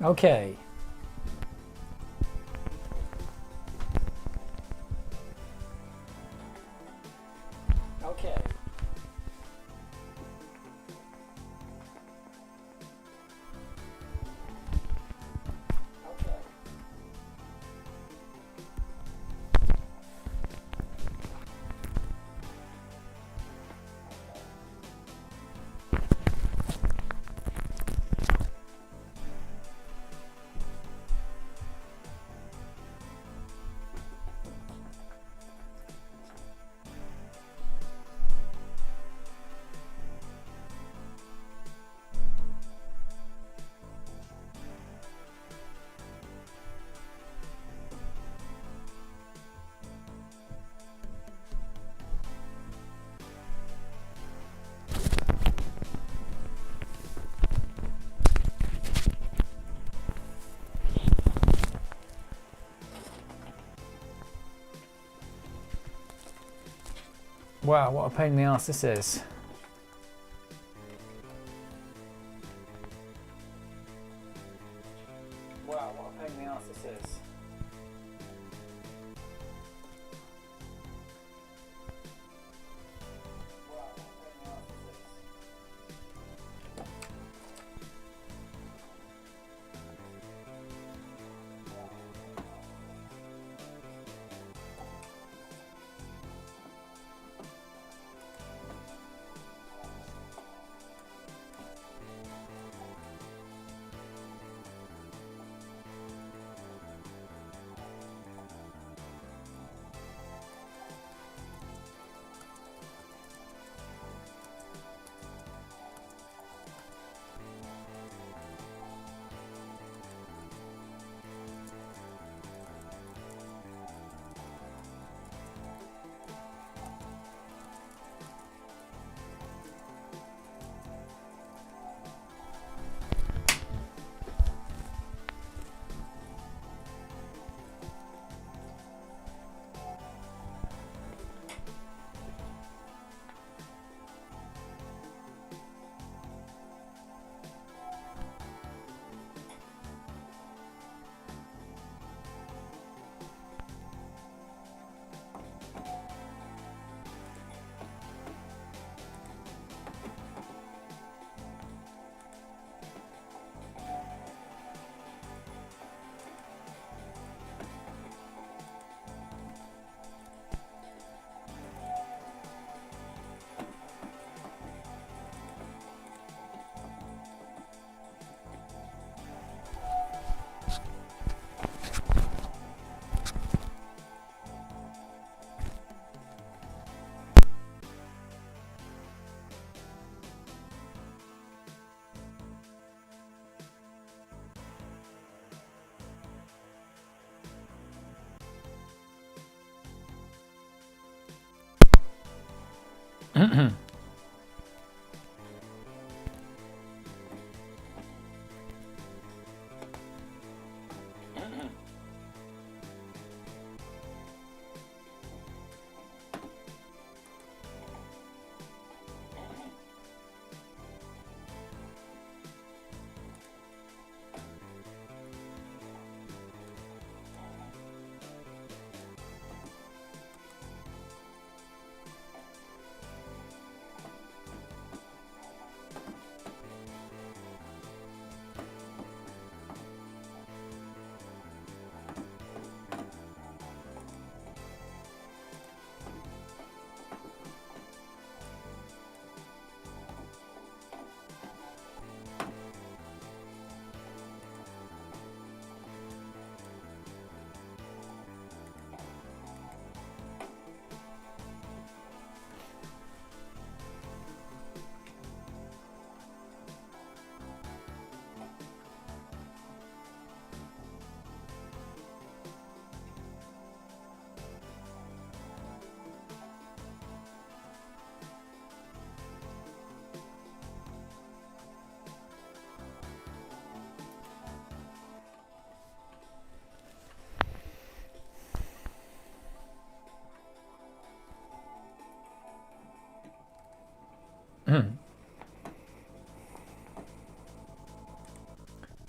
Okay. Okay. Wow, what a pain in the ass this is. Wow, what a pain in the ass this is.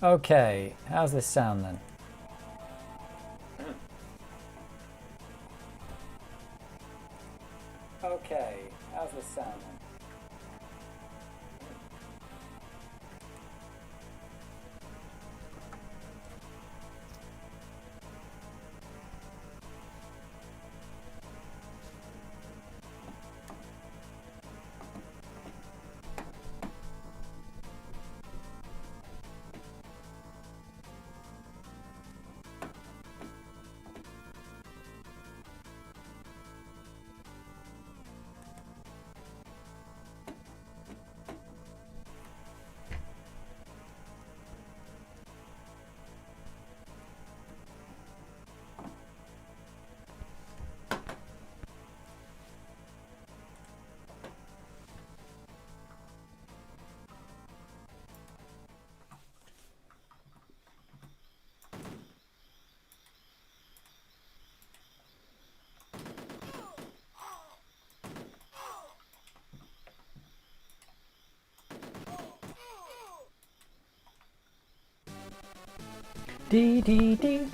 Okay, how's this sound then? Okay, how's this sound then? Dee dee dee.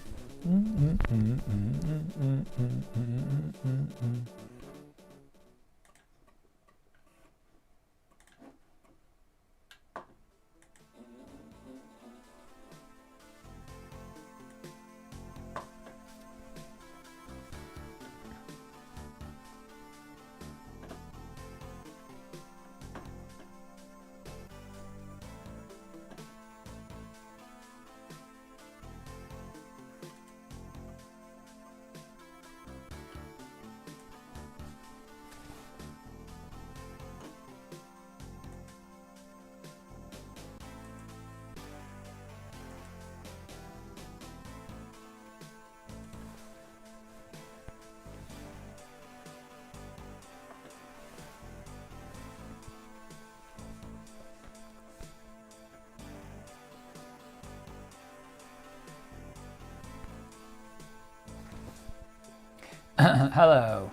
Hello.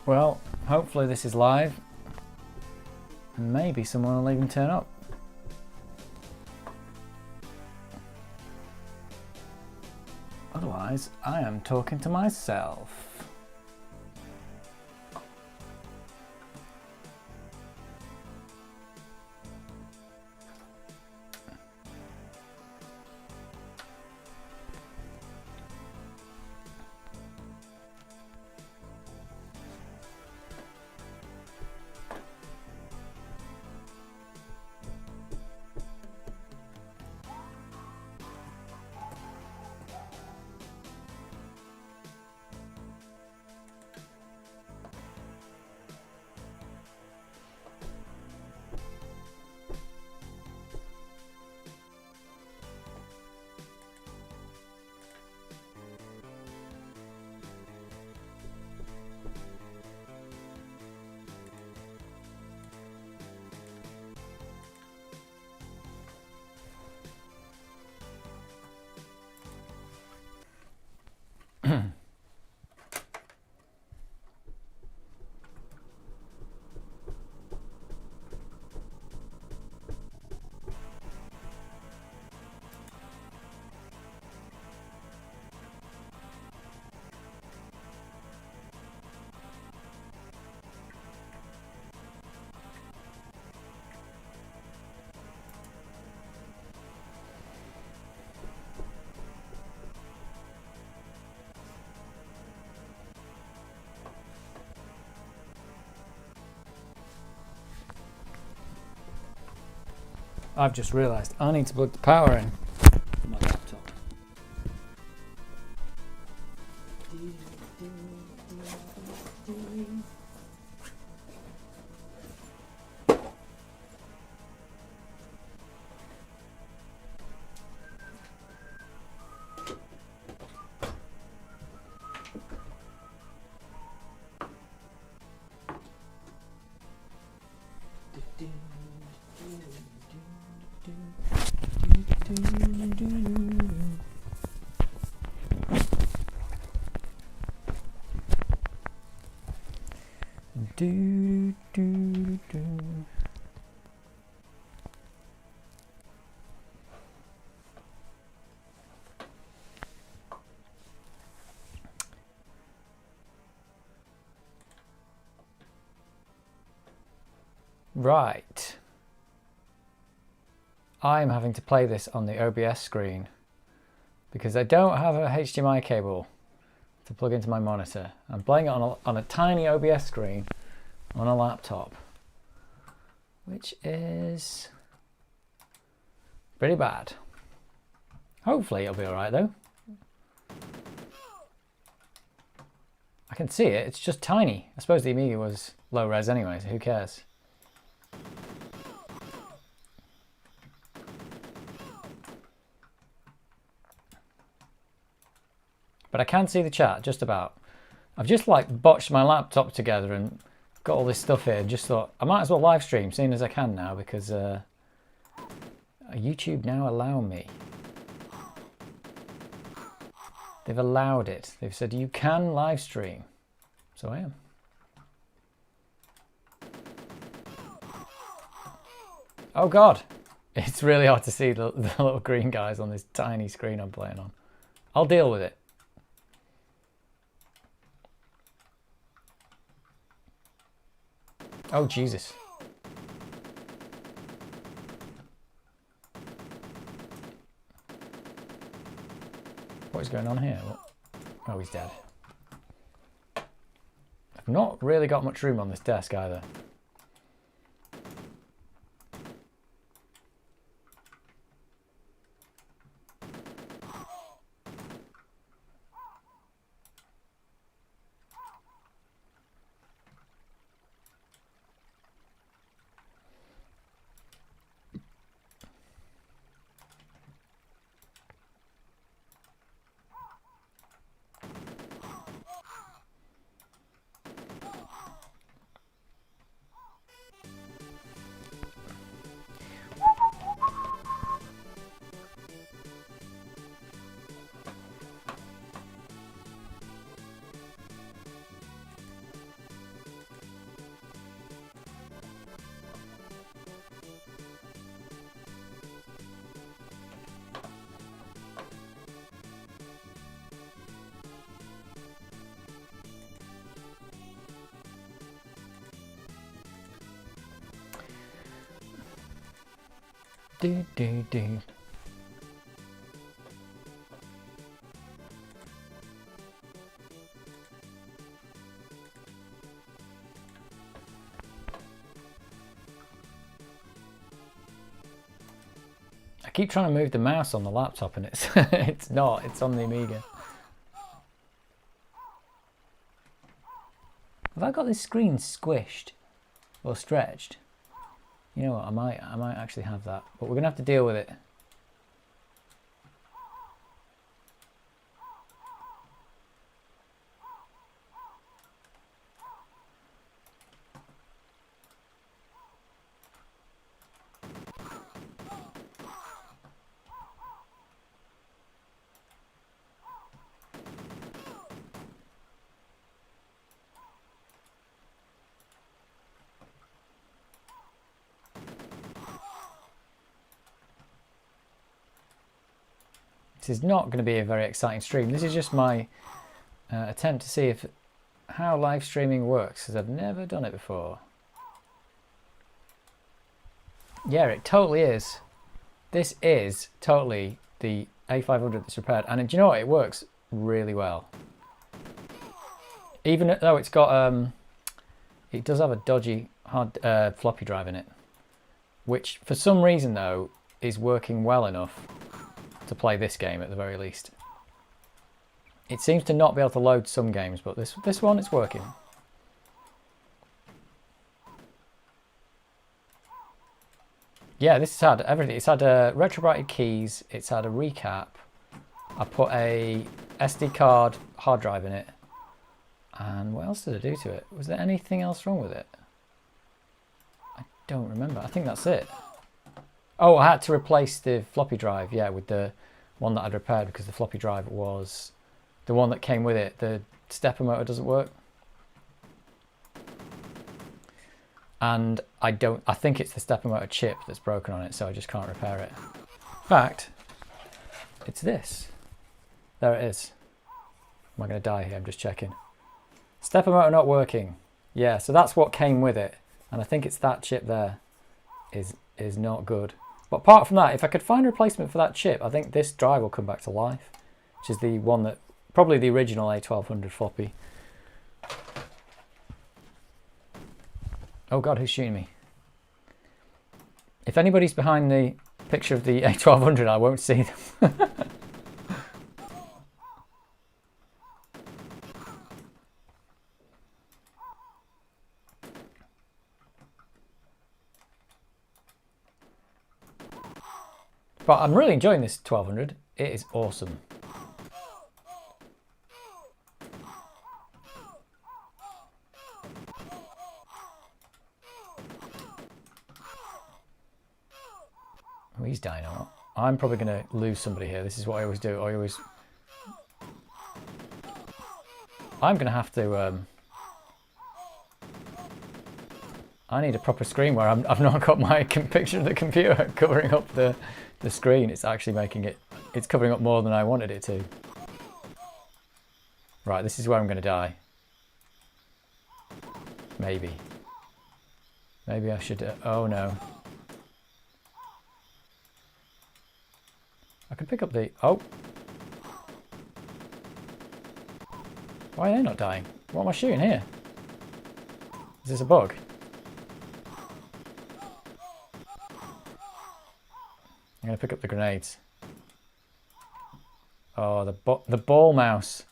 Well, hopefully this is live. And maybe someone will even turn up. Otherwise, I am talking to myself. I've just realised I need to plug the power in my laptop. Do, do, do. Right. I'm having to play this on the OBS screen because I don't have a HDMI cable to plug into my monitor. I'm playing it on a tiny OBS screen on a laptop, which is pretty bad. Hopefully it'll be alright though. I can see it, it's just tiny. I suppose the Amiga was low res anyway, so who cares? But I can see the chat, just about. I've just like botched my laptop together and got all this stuff here. Just thought I might as well live stream, seeing as I can now, because YouTube now allow me. They've allowed it. They've said you can live stream. So I am. Oh God. It's really hard to see the little green guys on this tiny screen I'm playing on. I'll deal with it. Oh, Jesus. What is going on here? What? Oh, he's dead. I've not really got much room on this desk either. Do, do, do. I keep trying to move the mouse on the laptop and it's it's not, it's on the Amiga. Have I got this screen squished or stretched? You know what, I might actually have that, but we're gonna have to deal with it. This is not going to be a very exciting stream. This is just my attempt to see how live streaming works, because I've never done it before. Yeah, it totally is. This is totally the A500 that's repaired, and do you know what? It works really well. Even though it's got it does have a dodgy hard floppy drive in it, which for some reason though is working well enough to play this game at the very least. It seems to not be able to load some games, but this one it's working. Yeah, this has had everything. It's had retrobrighted keys, it's had a recap. I put a SD card hard drive in it. And what else did I do to it? Was there anything else wrong with it? I don't remember. I think that's it. Oh, I had to replace the floppy drive, yeah, with the one that I'd repaired because the floppy drive was the one that came with it. The stepper motor doesn't work. And I think it's the stepper motor chip that's broken on it, so I just can't repair it. In fact, it's this. There it is. Am I going to die here? I'm just checking. Stepper motor not working. Yeah, so that's what came with it. And I think it's that chip there is not good. But apart from that, if I could find a replacement for that chip, I think this drive will come back to life, which is the one that, probably the original A1200 floppy. Oh God, who's shooting me? If anybody's behind the picture of the A1200, I won't see them. But I'm really enjoying this 1200. It is awesome. Oh, he's dying out. I'm probably going to lose somebody here. This is what I always do. I'm going to have to... I need a proper screen where I've not got my picture of the computer covering up the screen. It's actually making it... It's covering up more than I wanted it to. Right, this is where I'm going to die. Maybe. Maybe I should... oh no. I can pick up the... Oh! Why are they not dying? What am I shooting here? Is this a bug? I'm going to pick up the grenades. Oh, the ball mouse.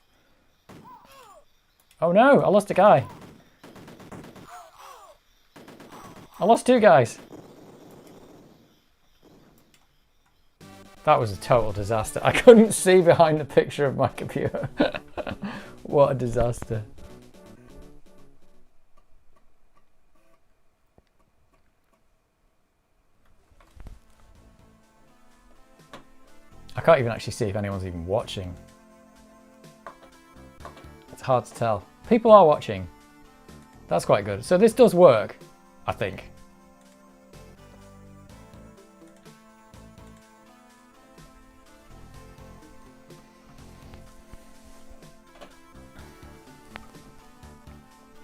Oh no, I lost a guy. I lost two guys. That was a total disaster. I couldn't see behind the picture of my computer. What a disaster. I can't even actually see if anyone's even watching. It's hard to tell. People are watching. That's quite good. So this does work, I think.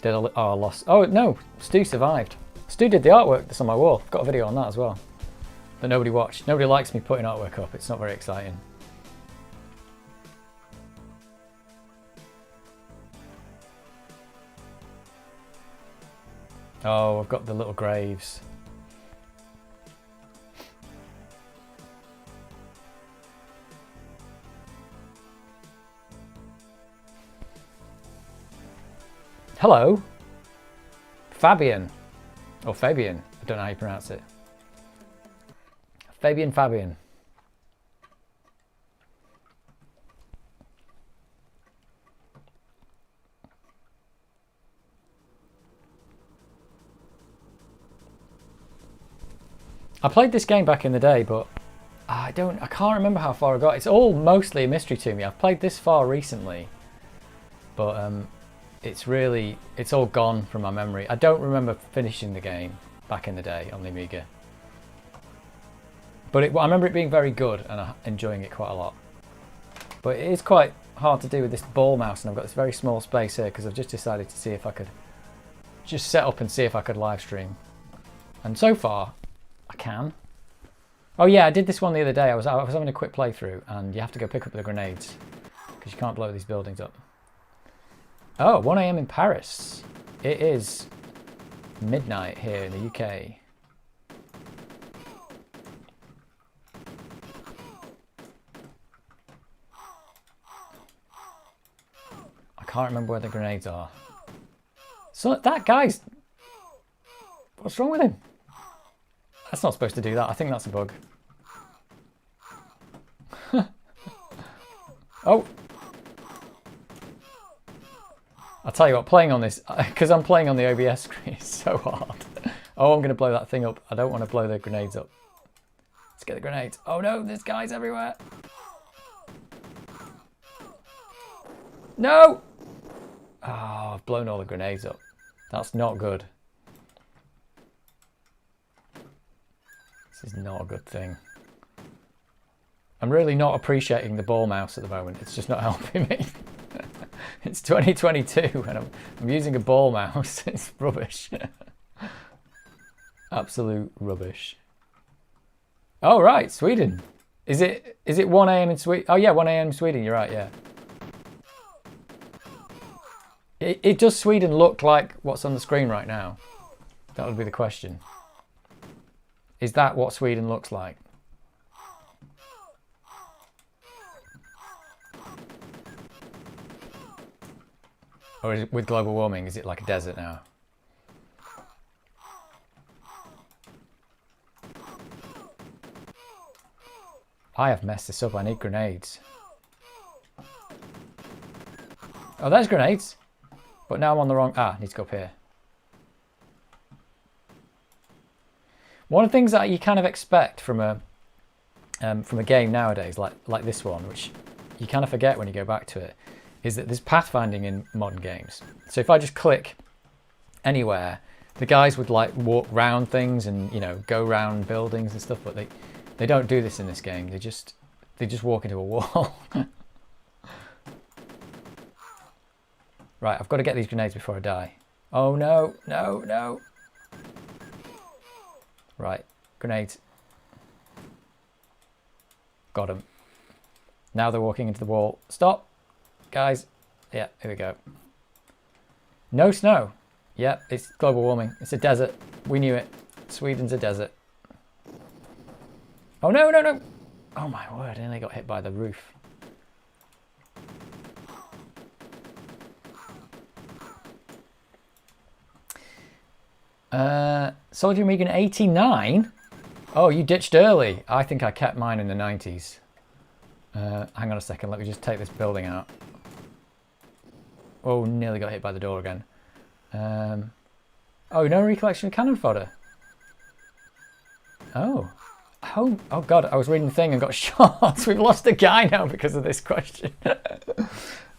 Oh, I lost. Oh no, Stu survived. Stu did the artwork that's on my wall. Got a video on that as well. that nobody watched. Nobody likes me putting artwork up. It's not very exciting. Oh, I've got the little graves. Hello, Fabian, or Fabian, I don't know how you pronounce it. Fabian. I played this game back in the day, but I can't remember how far I got. It's all mostly a mystery to me. I've played this far recently, but it's all gone from my memory. I don't remember finishing the game back in the day on the Amiga. But I remember it being very good and enjoying it quite a lot. But it is quite hard to do with this ball mouse, and I've got this very small space here because I've just decided to see if I could just set up and see if I could live stream. And so far, I can. Oh yeah, I did this one the other day. I was having a quick playthrough, and you have to go pick up the grenades because you can't blow these buildings up. Oh, 1 AM in Paris. It is midnight here in the UK. I can't remember where the grenades are. So that guy's... What's wrong with him? That's not supposed to do that. I think that's a bug. Oh! I'll tell you what, playing on this, because I'm playing on the OBS screen, is so hard. Oh, I'm going to blow that thing up. I don't want to blow the grenades up. Let's get the grenades. Oh no, there's guys everywhere. No! Oh, I've blown all the grenades up. That's not good. This is not a good thing. I'm really not appreciating the ball mouse at the moment. It's just not helping me. It's 2022 and I'm using a ball mouse. It's rubbish. Absolute rubbish. Oh right, Sweden. Is it 1 AM in Sweden? Oh yeah, 1 AM in Sweden, you're right, yeah. It does Sweden look like what's on the screen right now? That would be the question. Is that what Sweden looks like? Or is it, with global warming, is it like a desert now? I have messed this up. I need grenades. Oh, there's grenades. But now I'm on the wrong... Ah, I need to go up here. One of the things that you kind of expect from a game nowadays, like this one, which you kind of forget when you go back to it, is that there's pathfinding in modern games. So if I just click anywhere, the guys would like walk round things and, you know, go round buildings and stuff, but they don't do this in this game. They just walk into a wall. Right, I've got to get these grenades before I die. Oh no, no, no. Right, grenades. Got them. Now they're walking into the wall. Stop, guys. Yeah, here we go. No snow. Yeah, it's global warming. It's a desert. We knew it. Sweden's a desert. Oh no, no, no. Oh my word, I nearly got hit by the roof. Soldier Amiga 89? Oh, you ditched early. I think I kept mine in the 90s. Hang on a second, let me just take this building out. Oh, nearly got hit by the door again. Oh, no recollection of Cannon Fodder. Oh. Oh god, I was reading the thing and got shot. We've lost a guy now because of this question.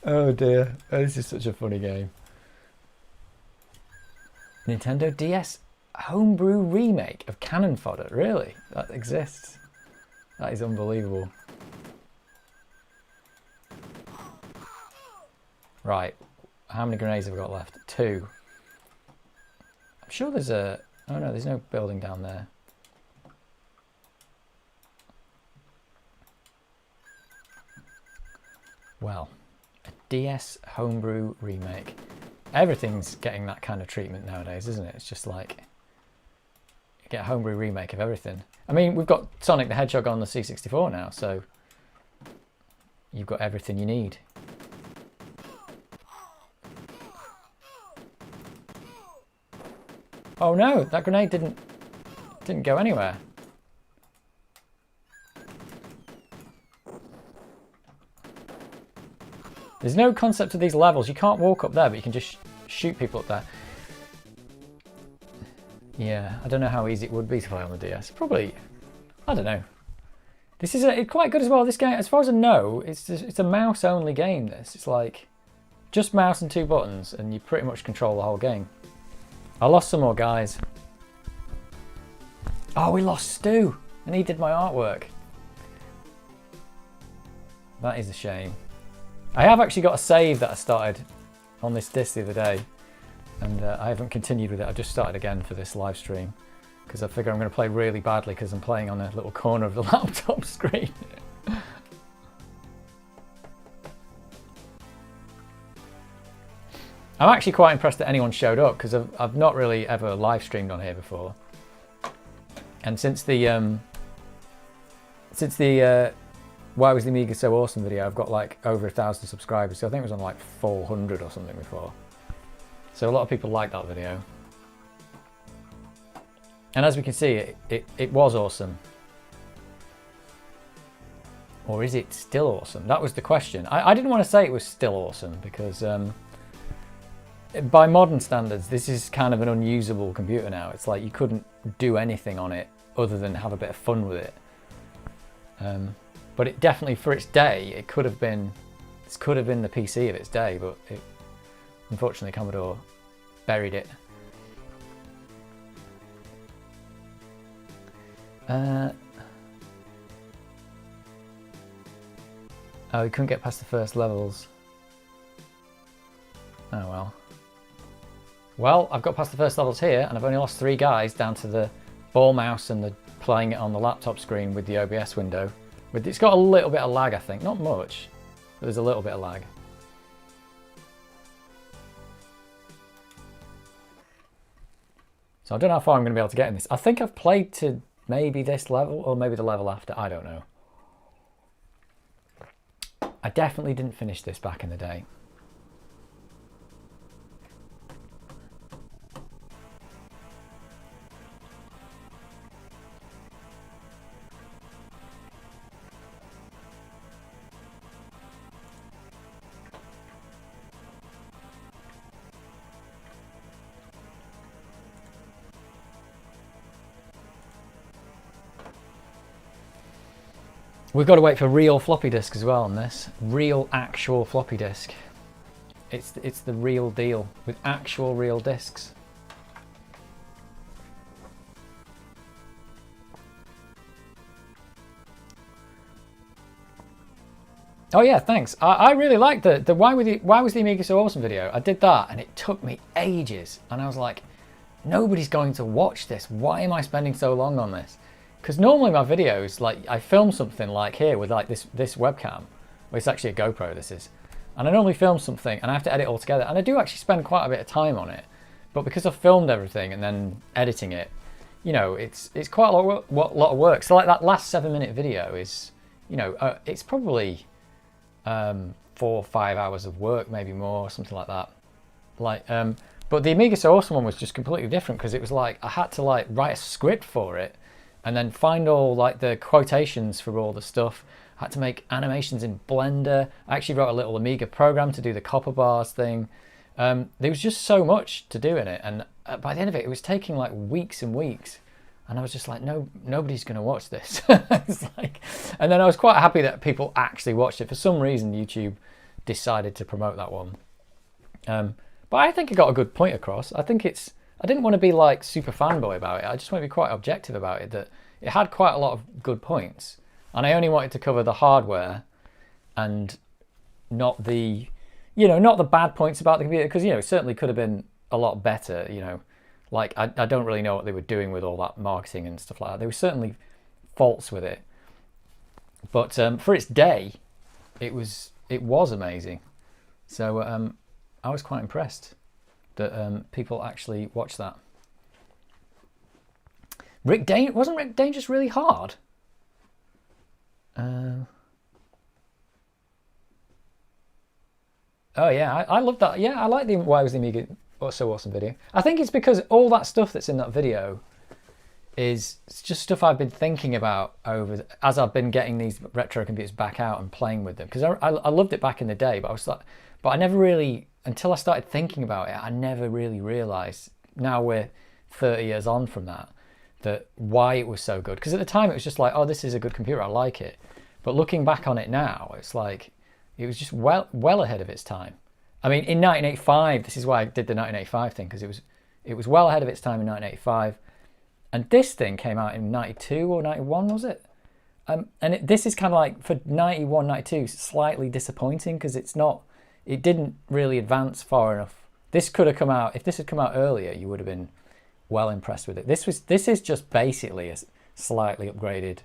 Oh dear, this is such a funny game. Nintendo DS homebrew remake of Cannon Fodder. Really? That exists? That is unbelievable. Right, how many grenades have I got left? 2. I'm sure there's a... Oh no, there's no building down there. well, a DS homebrew remake. Everything's getting that kind of treatment nowadays, isn't it? It's just like, you get a homebrew remake of everything. I mean, we've got Sonic the Hedgehog on the C64 now, so you've got everything you need. Oh no, that grenade didn't go anywhere. There's no concept of these levels. You can't walk up there, but you can just shoot people up there. Yeah, I don't know how easy it would be to play on the DS. Probably, I don't know. This is it's quite good as well. This game, as far as I know, it's a mouse-only game. It's like just mouse and 2 buttons, and you pretty much control the whole game. I lost some more guys. Oh, we lost Stu, and he did my artwork. That is a shame. I have actually got a save that I started on this disc the other day, and I haven't continued with it. I just started again for this live stream because I figure I'm going to play really badly because I'm playing on a little corner of the laptop screen. I'm actually quite impressed that anyone showed up because I've not really ever live streamed on here before, and since the Why Was the Amiga So Awesome video, I've got like over 1,000 subscribers. So I think it was on like 400 or something before. So a lot of people liked that video. And as we can see, it was awesome. Or is it still awesome? That was the question. I didn't want to say it was still awesome because by modern standards, this is kind of an unusable computer now. It's like you couldn't do anything on it other than have a bit of fun with it. But it definitely, for its day, it could have been the PC of its day, but unfortunately Commodore buried it. Oh, we couldn't get past the first levels. Oh well. Well, I've got past the first levels here, and I've only lost 3 guys down to the ball mouse and the playing it on the laptop screen with the OBS window. It's got a little bit of lag, I think. Not much, but there's a little bit of lag. So I don't know how far I'm going to be able to get in this. I think I've played to maybe this level, or maybe the level after. I don't know. I definitely didn't finish this back in the day. We've got to wait for real floppy disk as well on this. Real, actual floppy disk. It's the real deal with actual real disks. Oh yeah, thanks. I really liked the Why Was the Amiga So Awesome video. I did that and it took me ages. And I was like, nobody's going to watch this. Why am I spending so long on this? Because normally my videos, like I film something like here with like this webcam, well, it's actually a GoPro this is, and I normally film something and I have to edit all together, and I do actually spend quite a bit of time on it, but because I've filmed everything and then editing it, you know, it's quite a lot of work. So like that last 7-minute video is, you know, it's probably 4 or 5 hours of work, maybe more, something like that. Like, but the Amiga So Awesome one was just completely different because it was like I had to like write a script for it. And then find all like the quotations for all the stuff. I had to make animations in Blender. I actually wrote a little Amiga program to do the copper bars thing. There was just so much to do in it. And by the end of it, it was taking like weeks and weeks. And I was just like, no, nobody's going to watch this. It's like, and then I was quite happy that people actually watched it. For some reason, YouTube decided to promote that one. But I think it got a good point across. I didn't want to be like super fanboy about it. I just want to be quite objective about it, that it had quite a lot of good points. And I only wanted to cover the hardware and not the, you know, not the bad points about the computer, because, you know, it certainly could have been a lot better, you know. Like, I don't really know what they were doing with all that marketing and stuff like that. There were certainly faults with it. But for its day, it was it was amazing. So I was quite impressed that people actually watched that. Wasn't Rick Dangerous really hard? Oh yeah, I love that. Yeah, I like the Why Was the Amiga So Awesome video. I think it's because all that stuff that's in that video is just stuff I've been thinking about as I've been getting these retro computers back out and playing with them. Because I loved it back in the day, but I never really, until I started thinking about it, I never really realised, now we're 30 years on from that why it was so good. Because at the time it was just like, oh, this is a good computer, I like it. But looking back on it now, it's like, it was just well ahead of its time. I mean, in 1985, this is why I did the 1985 thing, because it was well ahead of its time in 1985. And this thing came out in 92 or 91, was it? This is kind of like, for 91, 92, slightly disappointing, because it didn't really advance far enough. This could have come out, if this had come out earlier, you would have been well impressed with it. This is just basically a slightly upgraded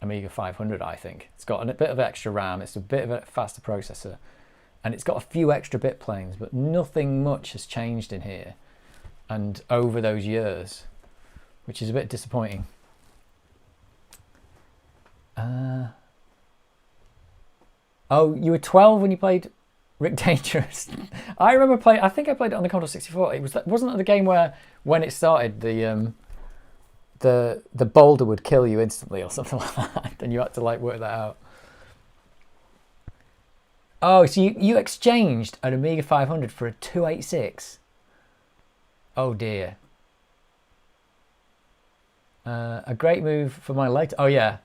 Amiga 500, I think. It's got a bit of extra RAM, it's a bit of a faster processor, and it's got a few extra bit planes, but nothing much has changed in here and over those years, which is a bit disappointing. Oh, you were 12 when you played Rick Dangerous. I remember playing, I think I played it on the Commodore 64. Wasn't that the game where, when it started, the boulder would kill you instantly or something like that, and you had to like work that out. Oh, so you exchanged an Amiga 500 for a 286? Oh dear. A great move for my later. Oh yeah.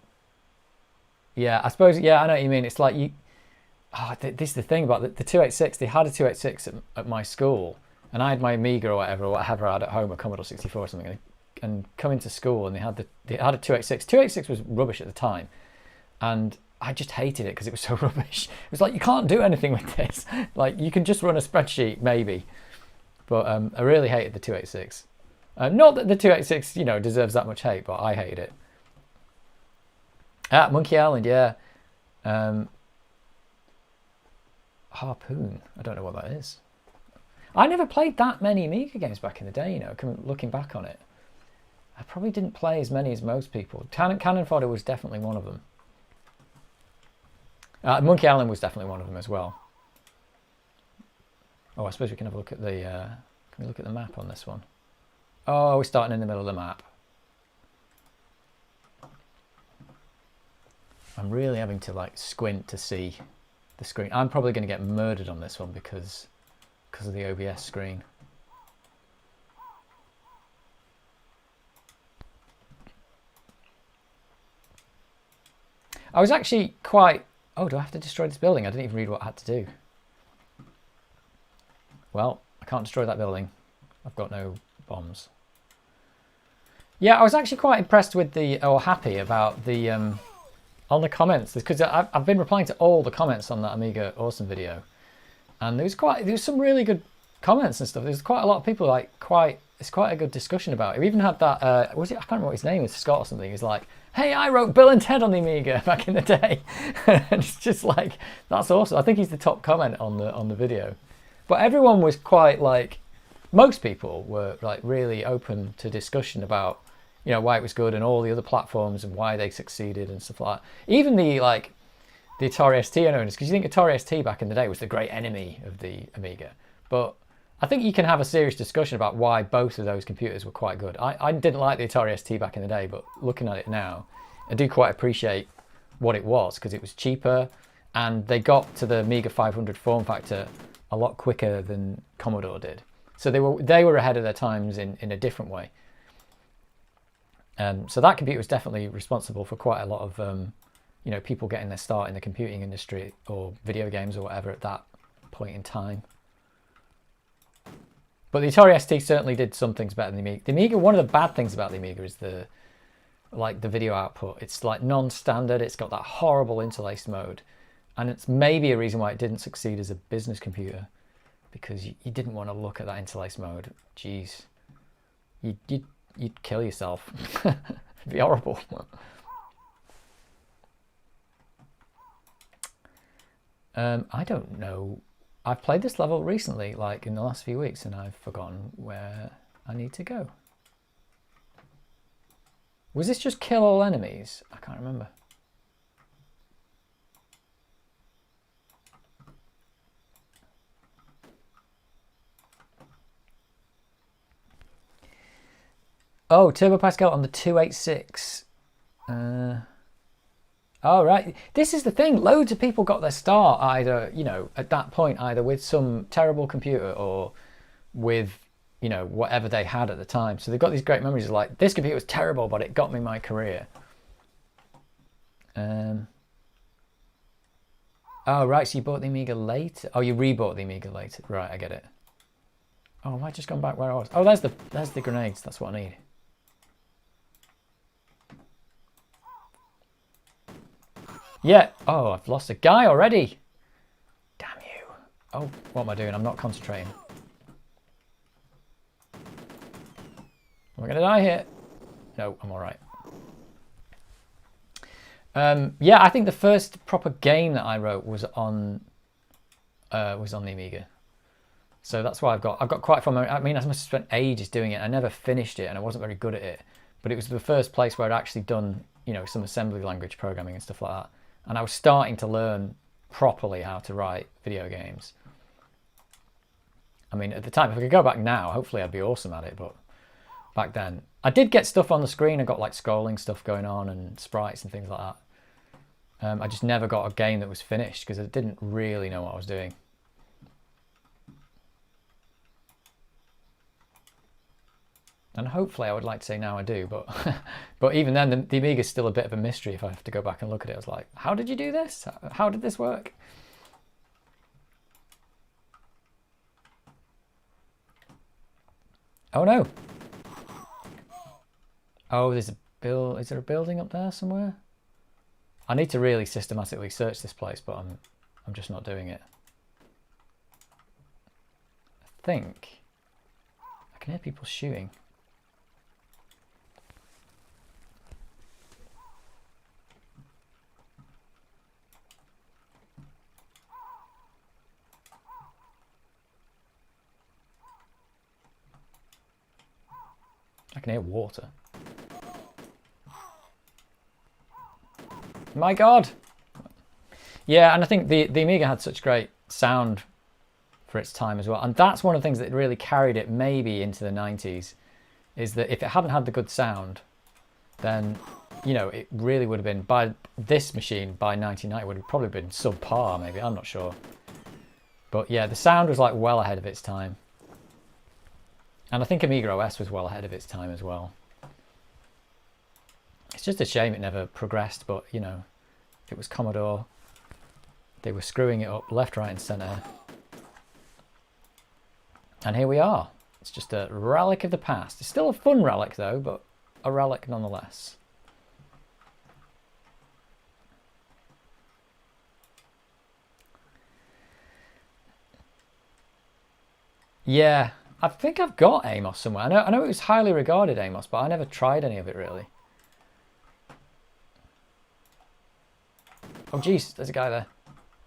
Yeah, I suppose. Yeah, I know what you mean. It's like you. Oh, this is the thing about the 286. They had a 286 at my school, and I had my Amiga or whatever I had at home, a Commodore 64 or something. And coming to school, and they had a 286. 286 was rubbish at the time, and I just hated it because it was so rubbish. It was like, you can't do anything with this. Like, you can just run a spreadsheet maybe, but I really hated the 286. Not that the 286, deserves that much hate, but I hated it. Monkey Island, yeah. Harpoon, I don't know what that is. I never played that many Amiga games back in the day, looking back on it. I probably didn't play as many as most people. Cannon Fodder was definitely one of them. Monkey Island was definitely one of them as well. Oh, I suppose we can have a look at the... can we look at the map on this one? Oh, we're starting in the middle of the map. I'm really having to like squint to see the screen. I'm probably going to get murdered on this one because of the OBS screen. I was actually quite... Oh, do I have to destroy this building? I didn't even read what I had to do. Well, I can't destroy that building. I've got no bombs. Yeah, I was actually quite impressed with happy about the... on the comments, because I've been replying to all the comments on that Amiga Awesome video, and there was some really good comments and stuff. There's quite a lot of people it's quite a good discussion about it. We even had that I can't remember what his name is, Scott or something. He's like, hey, I wrote Bill and Ted on the Amiga back in the day. And it's just like, that's awesome. I think he's the top comment on the video. But everyone was quite like, most people were like really open to discussion about why it was good and all the other platforms and why they succeeded and stuff like that. Even the Atari ST owners, because you think Atari ST back in the day was the great enemy of the Amiga. But I think you can have a serious discussion about why both of those computers were quite good. I didn't like the Atari ST back in the day, but looking at it now, I do quite appreciate what it was, because it was cheaper and they got to the Amiga 500 form factor a lot quicker than Commodore did. So they were ahead of their times in a different way. So that computer was definitely responsible for quite a lot of people getting their start in the computing industry or video games or whatever at that point in time. But the Atari ST certainly did some things better than the Amiga. The Amiga, one of the bad things about the Amiga is the video output. It's like non-standard. It's got that horrible interlaced mode, and it's maybe a reason why it didn't succeed as a business computer, because you didn't want to look at that interlaced mode. Jeez, you'd kill yourself. It'd be horrible. I don't know. I've played this level recently, like in the last few weeks, and I've forgotten where I need to go. Was this just kill all enemies? I can't remember. Oh, Turbo Pascal on the 286. Oh, right. This is the thing. Loads of people got their start either, you know, at that point, either with some terrible computer or with, you know, whatever they had at the time. So they've got these great memories of like, this computer was terrible, but it got me my career. Oh, right. So you bought the Amiga later. Oh, you rebought the Amiga later. Right, I get it. Oh, have I just gone back where I was? Oh, there's the grenades. That's what I need. Yeah. Oh, I've lost a guy already. Damn you. Oh, what am I doing? I'm not concentrating. Am I going to die here? No, I'm all right. Yeah, I think the first proper game that I wrote was on the Amiga. So that's why I've got quite fun. I mean, I must have spent ages doing it. I never finished it, and I wasn't very good at it. But it was the first place where I'd actually done, you know, some assembly language programming and stuff like that. And I was starting to learn properly how to write video games. I mean, at the time, if I could go back now, hopefully I'd be awesome at it. But back then, I did get stuff on the screen. I got like scrolling stuff going on and sprites and things like that. I just never got a game that was finished because I didn't really know what I was doing. And hopefully I would like to say now I do, but but even then the Amiga is still a bit of a mystery if I have to go back and look at it. I was like, how did you do this? How did this work? Oh no. Oh, there's a build. Is there a building up there somewhere? I need to really systematically search this place, but I'm just not doing it. I think I can hear people shooting. I can hear water. My God! Yeah, and I think the Amiga had such great sound for its time as well. And that's one of the things that really carried it maybe into the 90s, is that if it hadn't had the good sound, then, you know, it really would have been, by this machine, by 1990, would have probably been subpar maybe, I'm not sure. But yeah, the sound was like well ahead of its time. And I think Amiga OS was well ahead of its time as well. It's just a shame it never progressed, but, you know, it was Commodore. They were screwing it up left, right and centre. And here we are. It's just a relic of the past. It's still a fun relic though, but a relic nonetheless. Yeah, I think I've got Amos somewhere. I know it was highly regarded, Amos, but I never tried any of it really. Oh geez, there's a guy there.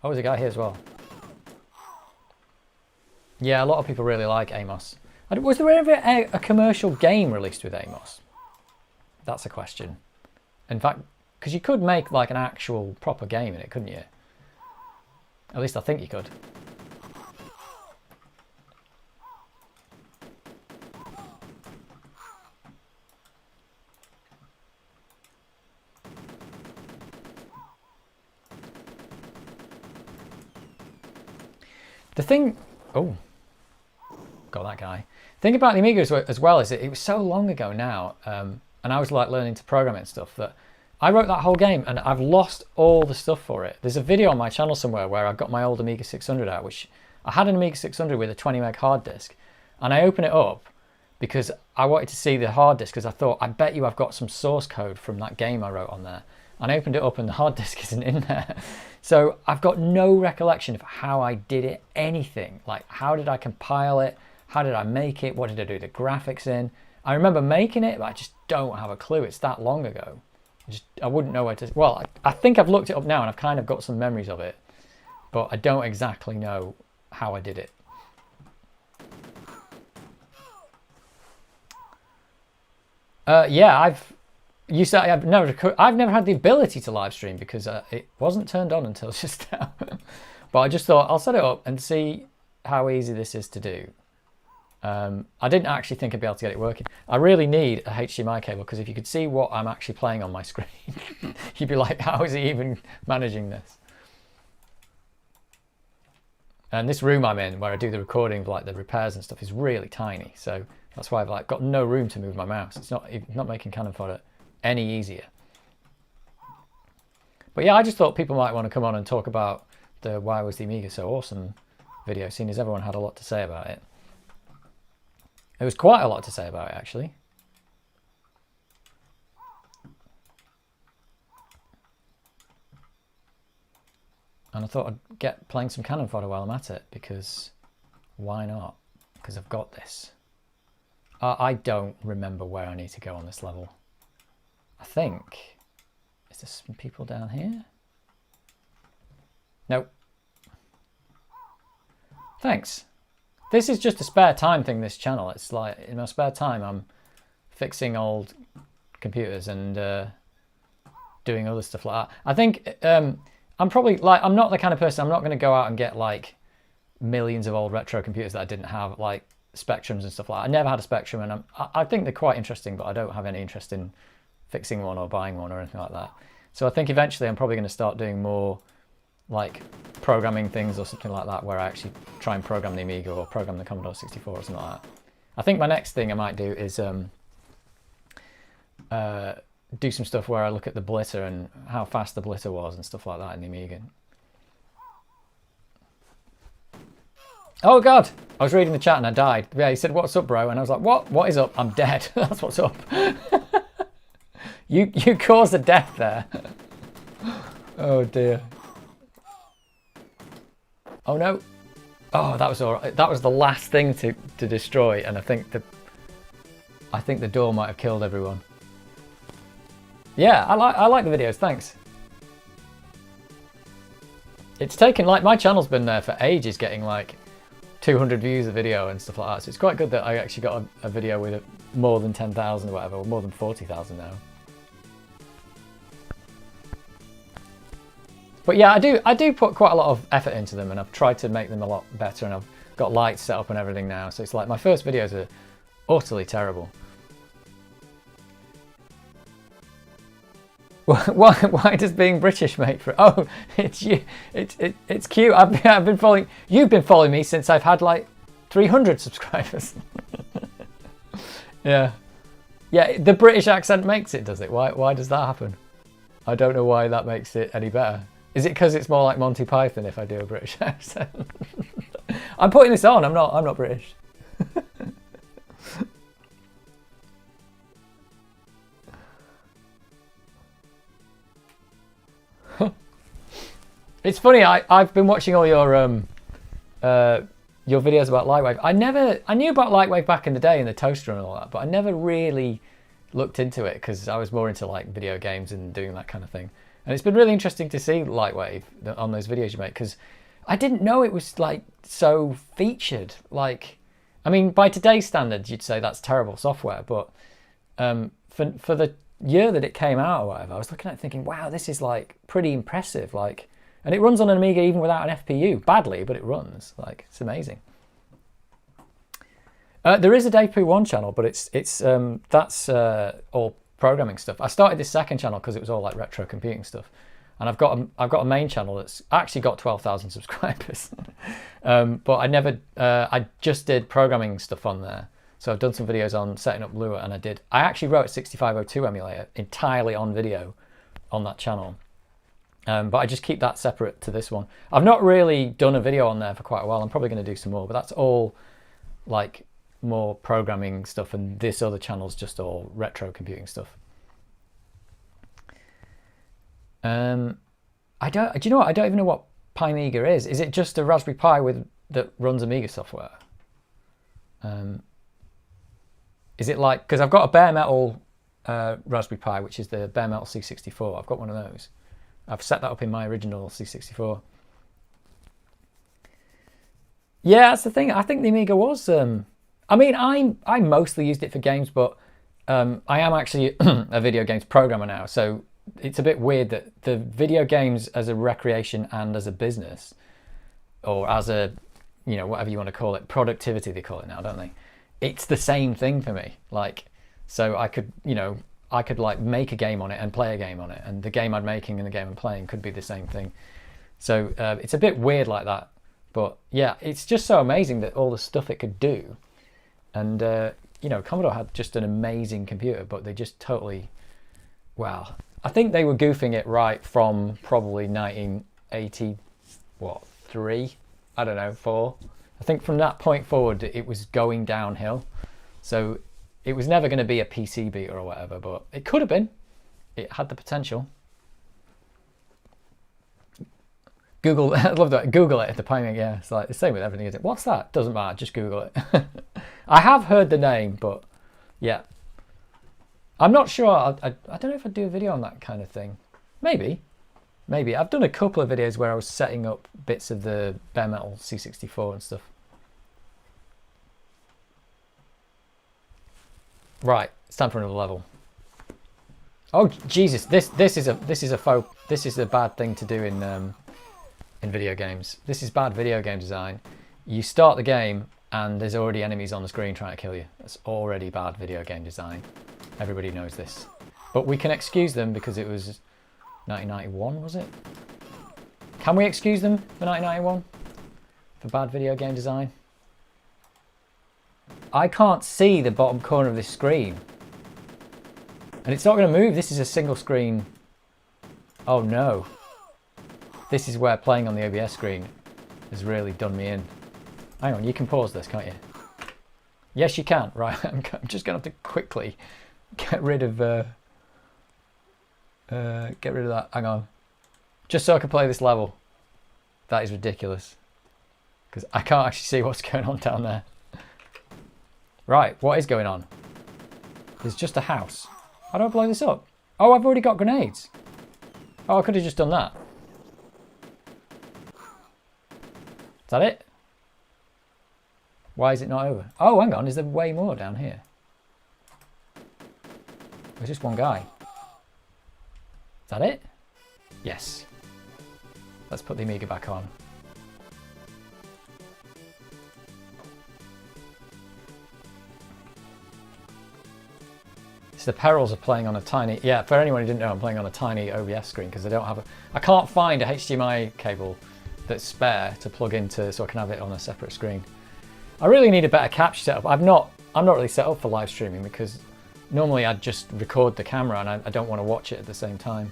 Oh, there's a guy here as well. Yeah, a lot of people really like Amos. Was there ever a commercial game released with Amos? That's a question. In fact, because you could make like an actual proper game in it, couldn't you? At least I think you could. The thing, oh, got that guy. The thing about the Amiga as well is that it was so long ago now, and I was like learning to program it and stuff, that I wrote that whole game and I've lost all the stuff for it. There's a video on my channel somewhere where I've got my old Amiga 600 out, which I had an Amiga 600 with a 20 meg hard disk, and I open it up because I wanted to see the hard disk because I thought, I bet you I've got some source code from that game I wrote on there. And I opened it up and the hard disk isn't in there. So I've got no recollection of how I did it, anything. Like, how did I compile it? How did I make it? What did I do the graphics in? I remember making it, but I just don't have a clue. It's that long ago. I wouldn't know where to... Well, I think I've looked it up now and I've kind of got some memories of it. but I don't exactly know how I did it. Yeah, I've never had the ability to live stream because it wasn't turned on until just now. But I just thought I'll set it up and see how easy this is to do. I didn't actually think I'd be able to get it working. I really need a HDMI cable because if you could see what I'm actually playing on my screen, you'd be like, how is he even managing this? And this room I'm in, where I do the recording of like the repairs and stuff, is really tiny. So that's why I've like got no room to move my mouse. It's not making Cannon Fodder any easier. But yeah, I just thought people might want to come on and talk about the Why Was the Amiga So Awesome video, seeing as everyone had a lot to say about it. There was quite a lot to say about it, actually. And I thought I'd get playing some Cannon Fodder while I'm at it, because why not? Because I've got this. I don't remember where I need to go on this level. I think... Is there some people down here? Nope. Thanks. This is just a spare time thing, this channel. It's like, in my spare time, I'm fixing old computers and doing other stuff like that. I think I'm probably, like, I'm not the kind of person, I'm not going to go out and get, like, millions of old retro computers that I didn't have, like, Spectrums and stuff like that. I never had a Spectrum, and I think they're quite interesting, but I don't have any interest in fixing one or buying one or anything like that. So I think eventually I'm probably going to start doing more, like, programming things or something like that, where I actually try and program the Amiga or program the Commodore 64 or something like that. I think my next thing I might do is do some stuff where I look at the blitter and how fast the blitter was and stuff like that in the Amiga. Oh God, I was reading the chat and I died. Yeah, he said, "What's up, bro?" And I was like, "What? What is up? I'm dead." That's what's up. You caused a death there. Oh dear. Oh no. Oh, that was all right. That was the last thing to destroy, and I think the door might have killed everyone. Yeah, I like the videos, thanks. It's taken, like, my channel's been there for ages, getting like 200 views a video and stuff like that, so it's quite good that I actually got a video with more than 10,000 or whatever, or more than 40,000 now. But yeah, I do put quite a lot of effort into them, and I've tried to make them a lot better, and I've got lights set up and everything now, so it's like my first videos are utterly terrible. Why does being British make for it? Oh, it's you. It's cute. I've been following. You've been following me since I've had like 300 subscribers. Yeah, yeah. The British accent makes it, does it? Why does that happen? I don't know why that makes it any better. Is it because it's more like Monty Python if I do a British accent? I'm putting this on. I'm not British. It's funny, I've been watching all your videos about Lightwave. I knew about Lightwave back in the day and the toaster and all that, but I never really looked into it because I was more into like video games and doing that kind of thing. And it's been really interesting to see Lightwave on those videos you make, because I didn't know it was like so featured. Like, I mean, by today's standards, you'd say that's terrible software, but for the year that it came out or whatever, I was looking at it thinking, wow, this is like pretty impressive. Like, and it runs on an Amiga even without an FPU, badly, but it runs. Like, it's amazing. There is a Dave Poo 1 channel, but that's all programming stuff. I started this second channel because it was all like retro computing stuff, and I've got a main channel that's actually got 12,000 subscribers. But I just did programming stuff on there. So I've done some videos on setting up Lua, and I actually wrote a 6502 emulator entirely on video on that channel. But I just keep that separate to this one. I've not really done a video on there for quite a while. I'm probably going to do some more, but that's all like more programming stuff, and this other channel's just all retro computing stuff. Do you know what? I don't even know what Amiga is. Is it just a Raspberry Pi that runs Amiga software? Is it like, because I've got a bare metal Raspberry Pi, which is the bare metal C64. I've got one of those. I've set that up in my original C64. Yeah, that's the thing. I think the Amiga was. I mean, I mostly used it for games, but I am actually a video games programmer now, so it's a bit weird that the video games as a recreation and as a business, or as a, you know, whatever you want to call it, productivity they call it now, don't they? It's the same thing for me. Like, so I could, you know, I could like make a game on it and play a game on it, and the game I'm making and the game I'm playing could be the same thing. So it's a bit weird like that. But yeah, it's just so amazing that all the stuff it could do. And, you know, Commodore had just an amazing computer, but they just totally, wow. I think they were goofing it right from probably 1983, I don't know, 4. I think from that point forward, it was going downhill. So it was never going to be a PC beater or whatever, but it could have been. It had the potential. Google, I love that. Google it at the timing. Yeah, it's like the same with everything, isn't it? What's that? Doesn't matter. Just Google it. I have heard the name, but yeah, I'm not sure. I don't know if I'd do a video on that kind of thing. Maybe. I've done a couple of videos where I was setting up bits of the bare metal C64 and stuff. Right, it's time for another level. Oh Jesus! This is a bad thing to do in video games. This is bad video game design. You start the game and there's already enemies on the screen trying to kill you. That's already bad video game design. Everybody knows this. But we can excuse them because it was 1991, was it? Can we excuse them for 1991? For bad video game design? I can't see the bottom corner of this screen. And it's not going to move. This is a single screen. Oh no. This is where playing on the OBS screen has really done me in. Hang on, you can pause this, can't you? Yes, you can. Right, I'm just going to have to quickly get rid of that. Hang on. Just so I can play this level. That is ridiculous. Because I can't actually see what's going on down there. Right, what is going on? There's just a house. How do I blow this up? Oh, I've already got grenades. Oh, I could have just done that. Is that it? Why is it not over? Oh, hang on. Is there way more down here? There's just one guy. Is that it? Yes. Let's put the Amiga back on. It's the perils of playing on a tiny... Yeah, for anyone who didn't know, I'm playing on a tiny OBS screen because I don't have a... I can't find a HDMI cable that's spare to plug into so I can have it on a separate screen. I really need a better capture setup. I'm not really set up for live streaming because normally I'd just record the camera and I don't want to watch it at the same time.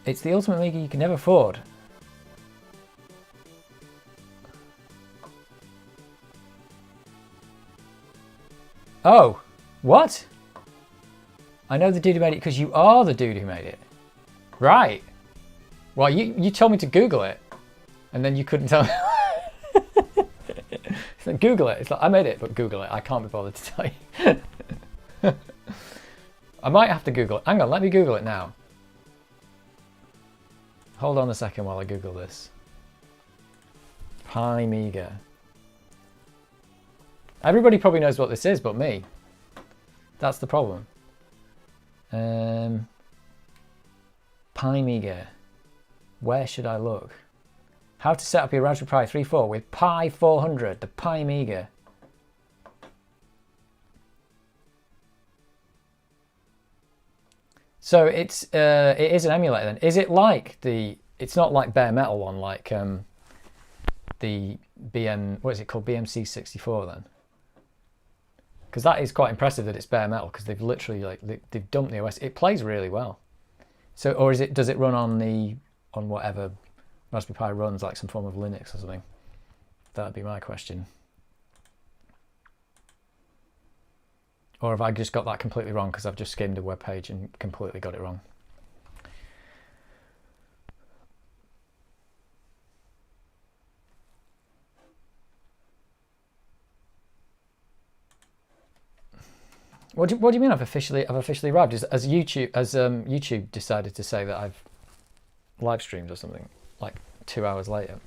It's the ultimate Amiga you can never afford. Oh, what? I know the dude who made it because you are the dude who made it. Right. Well, you told me to Google it, and then you couldn't tell me. So Google it. It's like, I made it, but Google it. I can't be bothered to tell you. I might have to Google it. Hang on, let me Google it now. Hold on a second while I Google this. Amiga. Everybody probably knows what this is, but me. That's the problem. Amiga. Where should I look? How to set up your Raspberry Pi 3.4 with Pi 400, the Amiga. So it is an emulator then. Is it like it's not like bare metal one, like the what is it called, BMC 64 then? Because that is quite impressive that it's bare metal, because they've literally they've dumped the OS. It plays really well. So, or does it run on whatever Raspberry Pi runs, like some form of Linux or something? That'd be my question. Or have I just got that completely wrong because I've just skimmed a web page and completely got it wrong? What do you mean I've officially arrived? As YouTube decided to say that I've live streamed or something like 2 hours later.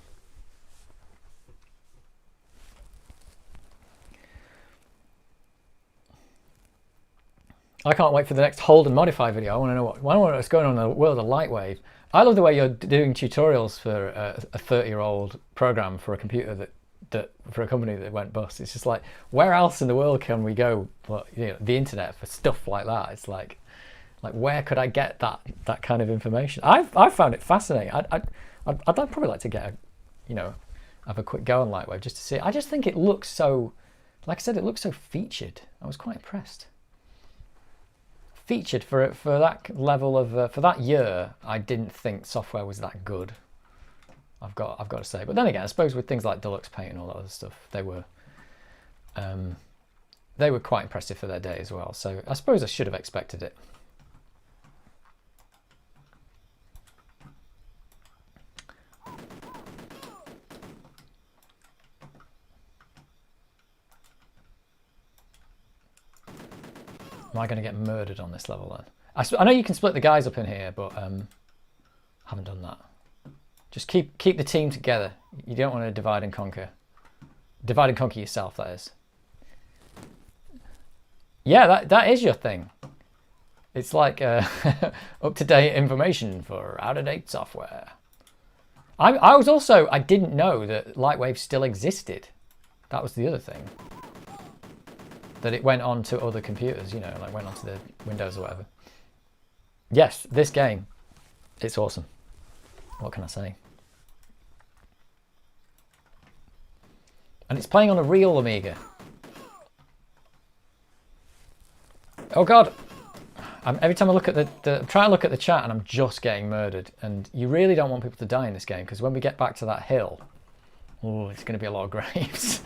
I can't wait for the next hold and modify video. I want to know what's going on in the world of Lightwave. I love the way you're doing tutorials for a 30-year-old program for a computer that for a company that went bust. It's just like, where else in the world can we go? Well, the internet for stuff like that. It's like where could I get that kind of information? I've found it fascinating. I'd probably like to get have a quick go on Lightwave just to see. I just think it looks so, like I said, it looks so featured. I was quite impressed. Featured for that level of for that year. I didn't think software was that good. I've got to say, but then again, I suppose with things like Deluxe Paint and all that other stuff, they were quite impressive for their day as well. So I suppose I should have expected it. Am I going to get murdered on this level then? I know you can split the guys up in here, but haven't done that. Just keep the team together. You don't want to divide and conquer. Divide and conquer yourself, that is. Yeah, that is your thing. It's like up-to-date information for out-of-date software. I didn't know that Lightwave still existed. That was the other thing. That it went on to other computers, like went onto the Windows or whatever. Yes, this game, it's awesome. What can I say? And it's playing on a real Amiga. Oh God! Every time I look at I'm trying to look at the chat and I'm just getting murdered. And you really don't want people to die in this game, because when we get back to that hill, oh, it's going to be a lot of graves.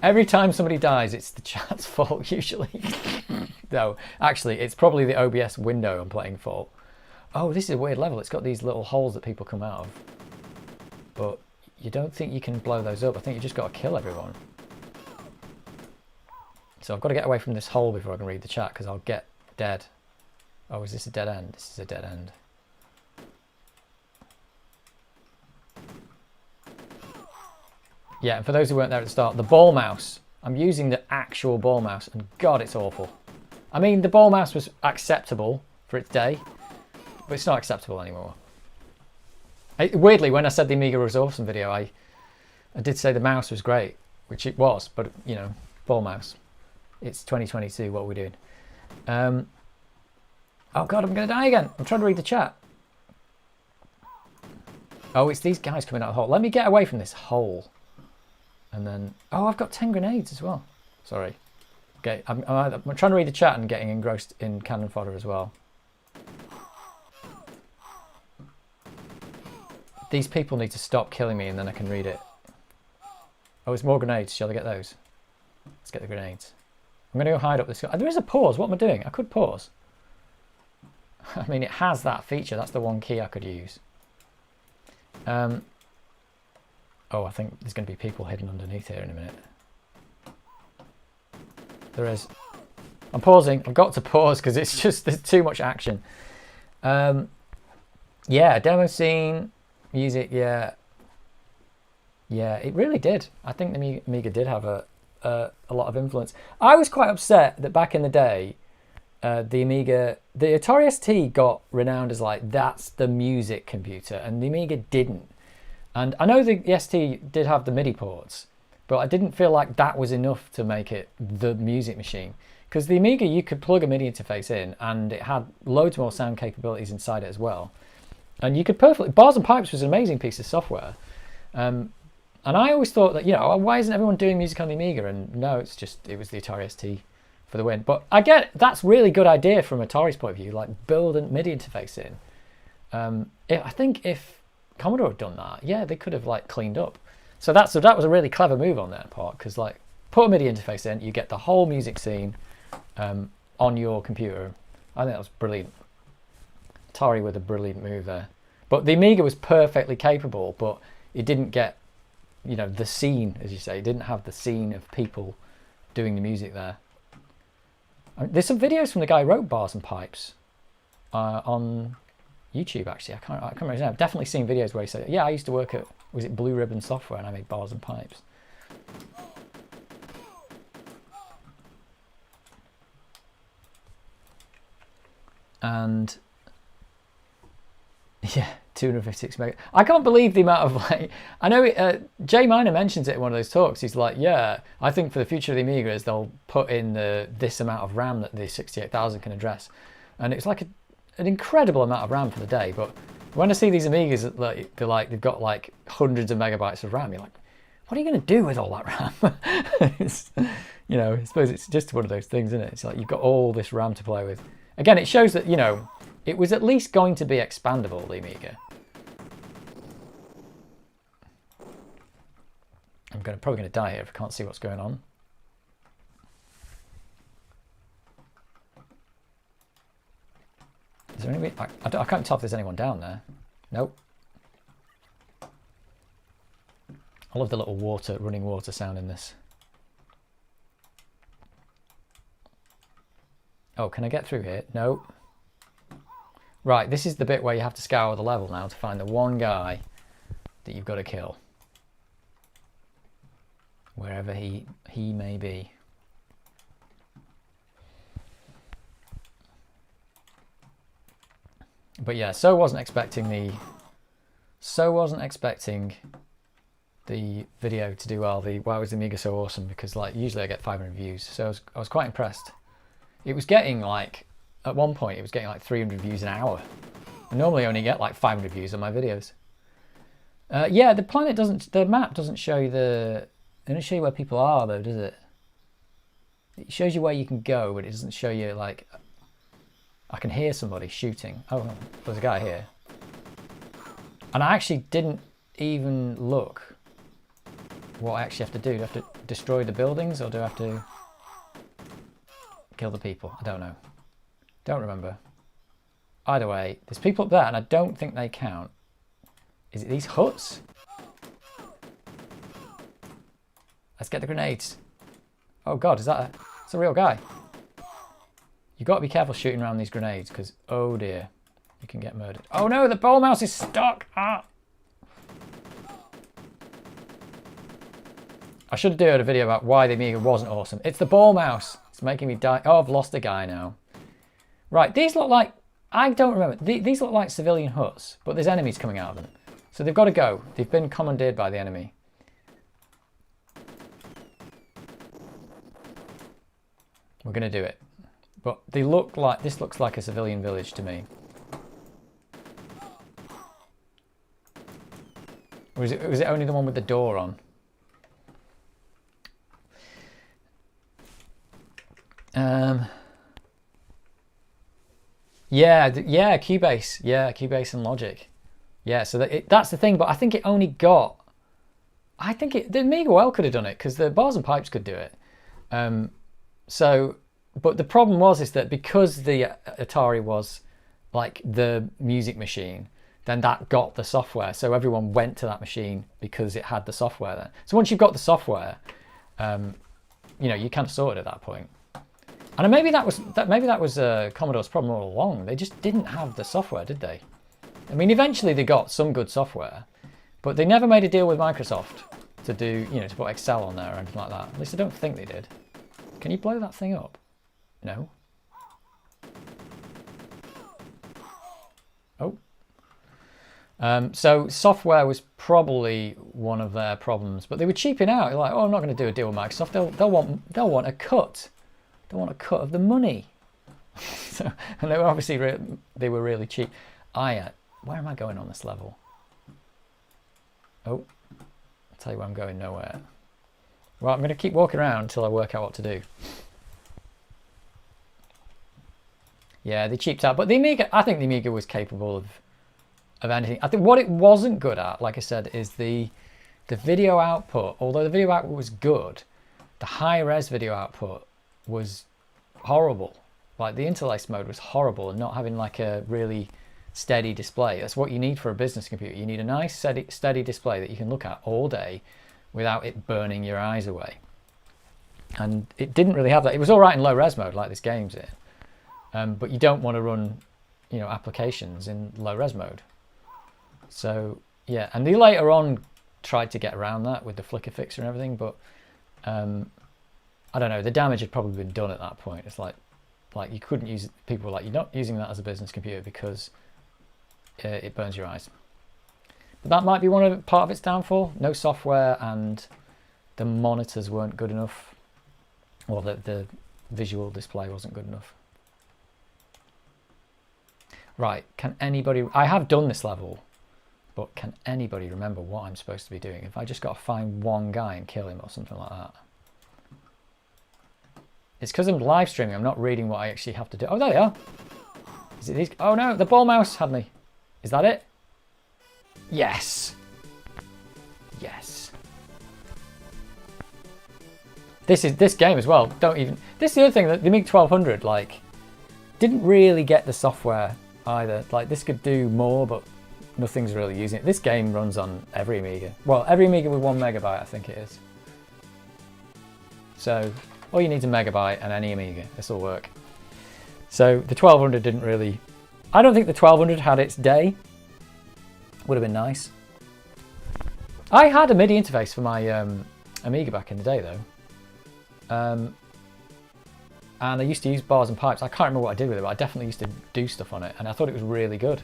Every time somebody dies, it's the chat's fault usually. No, actually, it's probably the OBS window I'm playing fault. Oh, this is a weird level. It's got these little holes that people come out of. But you don't think you can blow those up. I think you just got to kill everyone. So I've got to get away from this hole before I can read the chat, because I'll get dead. Oh, is this a dead end? This is a dead end. Yeah, and for those who weren't there at the start, the ball mouse. I'm using the actual ball mouse, and God, it's awful. I mean, the ball mouse was acceptable for its day, but it's not acceptable anymore. Weirdly, when I said the Amiga was awesome video, I did say the mouse was great, which it was, but ball mouse. It's 2022, what are we doing? Oh God, I'm going to die again. I'm trying to read the chat. Oh, it's these guys coming out of the hole. Let me get away from this hole. And then, oh, I've got 10 grenades as well. Sorry. Okay, I'm trying to read the chat and getting engrossed in Cannon Fodder as well. These people need to stop killing me and then I can read it. Oh, it's more grenades. Shall I get those? Let's get the grenades. I'm going to go hide up this guy. There is a pause. What am I doing? I could pause. I mean, it has that feature. That's the one key I could use. Oh, I think there's going to be people hidden underneath here in a minute. There is. I'm pausing. I've got to pause because it's just, there's too much action. Yeah, demo scene, music, yeah. Yeah, it really did. I think the Amiga did have a lot of influence. I was quite upset that back in the day, the Amiga, the Atari ST got renowned as like, that's the music computer, and the Amiga didn't. And I know the ST did have the MIDI ports, but I didn't feel like that was enough to make it the music machine. Because the Amiga, you could plug a MIDI interface in, and it had loads more sound capabilities inside it as well. And you could perfectly, Bars and Pipes was an amazing piece of software. And I always thought that, why isn't everyone doing music on the Amiga? And no, it was the Atari ST for the win. But I get, that's really good idea from Atari's point of view, like build a MIDI interface in. I think if Commodore had done that, yeah, they could have like cleaned up. So that was a really clever move on their part, because like put a MIDI interface in, you get the whole music scene on your computer. I think that was brilliant. Atari with a brilliant move there. But the Amiga was perfectly capable, but it didn't get, the scene, as you say. It didn't have the scene of people doing the music there. There's some videos from the guy who wrote Bars and Pipes on YouTube, actually. I can't remember his name. I've definitely seen videos where he said, yeah, I used to work at, was it Blue Ribbon Software, and I made Bars and Pipes. And yeah, 256 mega. I can't believe the amount of, like, I know Jay Miner mentions it in one of those talks. He's like, yeah, I think for the future of the Amiga is they'll put in this amount of RAM that the 68000 can address. And it's like an incredible amount of RAM for the day. But when I see these Amigas, they've got like hundreds of megabytes of RAM, you're like, what are you going to do with all that RAM? You know, I suppose it's just one of those things, isn't it? It's like you've got all this RAM to play with. Again, it shows that, you know, it was at least going to be expandable, the Amiga. I'm probably going to die here if I can't see what's going on. Is there any way? I can't tell if there's anyone down there. Nope. I love the little running water sound in this. Oh, can I get through here? No. Right, this is the bit where you have to scour the level now to find the one guy that you've got to kill. Wherever he may be. But yeah, so wasn't expecting the video to do well. Why was the Amiga so awesome? Because like usually I get 500 views, so I was quite impressed. It was getting like, at one point it was getting like 300 views an hour. I normally only get like 500 views on my videos. Yeah, the map doesn't show you it doesn't show you where people are though, does it? It shows you where you can go, but it doesn't show you like, I can hear somebody shooting. Oh, there's a guy here. And I actually didn't even look what I actually have to do. Do I have to destroy the buildings or do I have to kill the people? I don't know. Don't remember. Either way, there's people up there and I don't think they count. Is it these huts? Let's get the grenades. Oh God, it's a real guy. You've got to be careful shooting around these grenades because, oh dear, you can get murdered. Oh no, the ball mouse is stuck! Ah. I should do a video about why the Amiga wasn't awesome. It's the ball mouse. It's making me die. Oh, I've lost a guy now. Right, these look like, I don't remember. These look like civilian huts, but there's enemies coming out of them. So they've got to go. They've been commandeered by the enemy. We're going to do it. But they look like, this looks like a civilian village to me. Or was it only the one with the door on? Yeah, Cubase. Yeah, Cubase and Logic. Yeah, so that's the thing, but I think it only got... the Amiga well could have done it, because the Bars and Pipes could do it. But the problem is that because the Atari was like the music machine, then that got the software. So everyone went to that machine because it had the software then. So once you've got the software, you know, you kind of sorted at that point. And maybe that was Commodore's problem all along. They just didn't have the software, did they? I mean, eventually they got some good software, but they never made a deal with Microsoft to do, you know, to put Excel on there or anything like that. At least I don't think they did. Can you blow that thing up? No. Oh. So software was probably one of their problems, but they were cheaping out. Like, oh, I'm not going to do a deal with Microsoft. They'll want a cut. They want a cut of the money. So, and they were obviously really cheap. Where am I going on this level? Oh, I'll tell you where I'm going. Nowhere. Well, I'm going to keep walking around until I work out what to do. Yeah, they cheaped out, but the Amiga, I think the Amiga was capable of anything. I think what it wasn't good at, like I said, is the video output. Although the video output was good, the high-res video output was horrible. Like the interlace mode was horrible, and not having like a really steady display. That's what you need for a business computer. You need a nice steady display that you can look at all day without it burning your eyes away. And it didn't really have that. It was all right in low res mode, like this game's in, but you don't want to run, you know, applications in low res mode. So yeah, and they later on tried to get around that with the flicker fixer and everything, but I don't know, the damage had probably been done at that point. It's like you couldn't use it. People were like, you're not using that as a business computer because it burns your eyes. But that might be part of its downfall. No software, and the monitors weren't good enough. Well, the visual display wasn't good enough. Right, can anybody... I have done this level, but can anybody remember what I'm supposed to be doing? If I just got to find one guy and kill him or something like that. It's because I'm live streaming, I'm not reading what I actually have to do. Oh, there they are. Is it these? Oh no, the ball mouse had me. Is that it? Yes. Yes. This game as well. Don't even... This is the other thing, that the Amiga 1200, like, didn't really get the software either. Like, this could do more, but nothing's really using it. This game runs on every Amiga. Well, every Amiga with 1 megabyte, I think it is. So, all you need is a megabyte and any Amiga. This will work. So, the 1200 didn't really... I don't think the 1200 had its day. Would have been nice. I had a MIDI interface for my Amiga back in the day, though. And I used to use bars and pipes. I can't remember what I did with it, but I definitely used to do stuff on it, and I thought it was really good.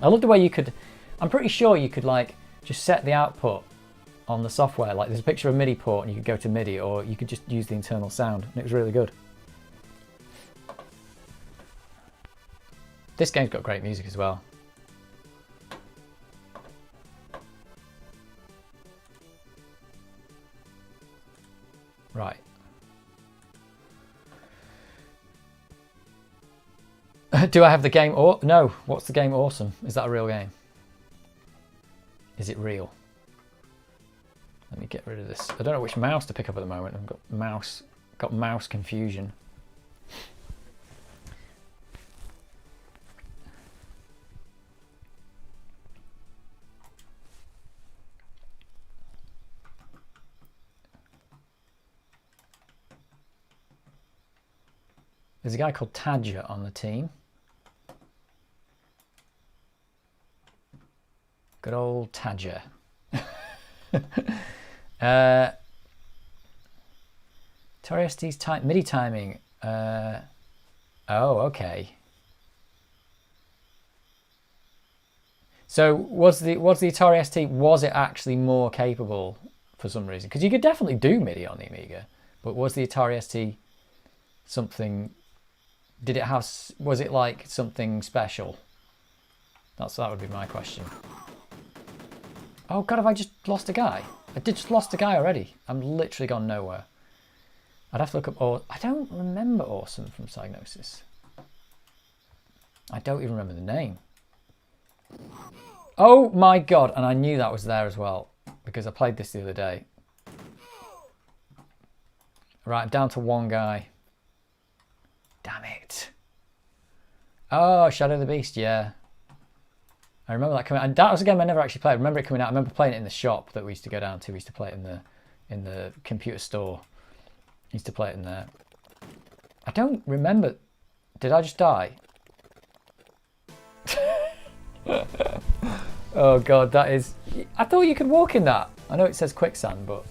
I love the way you could... I'm pretty sure you could, like, just set the output on the software. Like, there's a picture of a MIDI port, and you could go to MIDI, or you could just use the internal sound, and it was really good. This game's got great music as well. Right. Do I have the game or no? What's the game awesome? Is that a real game? Is it real? Let me get rid of this. I don't know which mouse to pick up at the moment. I've got mouse confusion. There's a guy called Tadger on the team. Good old Tadger. Atari ST's MIDI timing. Oh, okay. So was the Atari ST, was it actually more capable for some reason? Because you could definitely do MIDI on the Amiga, but was the Atari ST something... Did it have... Was it like something special? That would be my question. Oh god, have I just lost a guy? I did just lost a guy already. I'm literally gone nowhere. I'd have to look up... I don't remember Awesome from Psygnosis. I don't even remember the name. Oh my god, and I knew that was there as well, because I played this the other day. Right, I'm down to one guy. Damn it. Oh, Shadow of the Beast, yeah. I remember that coming out. And that was a game I never actually played. I remember it coming out. I remember playing it in the shop that we used to go down to. We used to play it in the computer store. I used to play it in there. I don't remember. Did I just die? Oh god, that is... I thought you could walk in that. I know it says quicksand, but...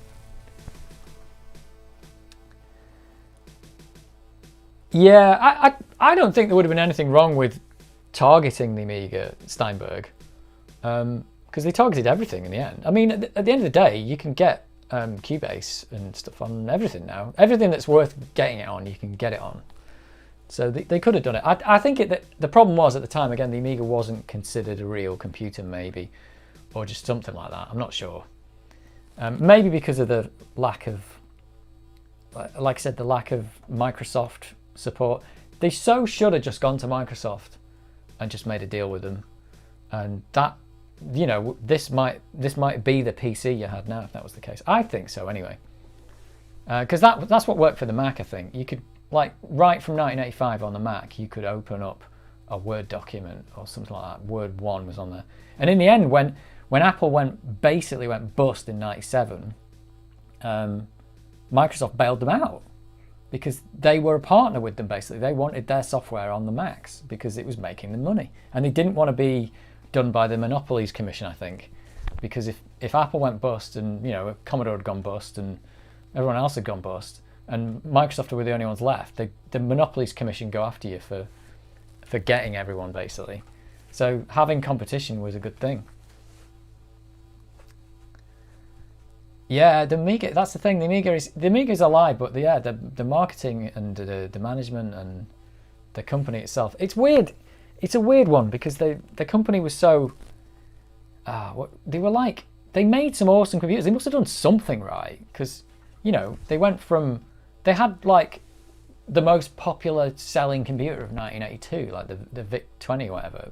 Yeah, I don't think there would have been anything wrong with targeting the Amiga Steinberg, because they targeted everything in the end. I mean, at the end of the day, you can get Cubase and stuff on everything now. Everything that's worth getting it on, you can get it on. So they could have done it. I think the problem was at the time, again, the Amiga wasn't considered a real computer, maybe, or just something like that. I'm not sure. Maybe because of the lack of, like I said, the lack of Microsoft support. They so should have just gone to Microsoft and just made a deal with them, and that, you know, this might be the PC you had now if that was the case. I think so anyway, because that's what worked for the Mac. I think you could, like, right from 1985 on the Mac, you could open up a Word document or something like that. Word 1 was on there, and in the end, when Apple basically went bust in '97, Microsoft bailed them out because they were a partner with them, basically. They wanted their software on the Macs because it was making them money. And they didn't want to be done by the Monopolies Commission, I think. Because if Apple went bust and, you know, Commodore had gone bust and everyone else had gone bust and Microsoft were the only ones left, the Monopolies Commission go after you for getting everyone, basically. So having competition was a good thing. Yeah, the Amiga, that's the thing. The Amiga is alive, but the marketing and the management and the company itself, it's weird. It's a weird one because the company was so they made some awesome computers. They must have done something right because, you know, they had like the most popular selling computer of 1982, like the VIC-20 or whatever,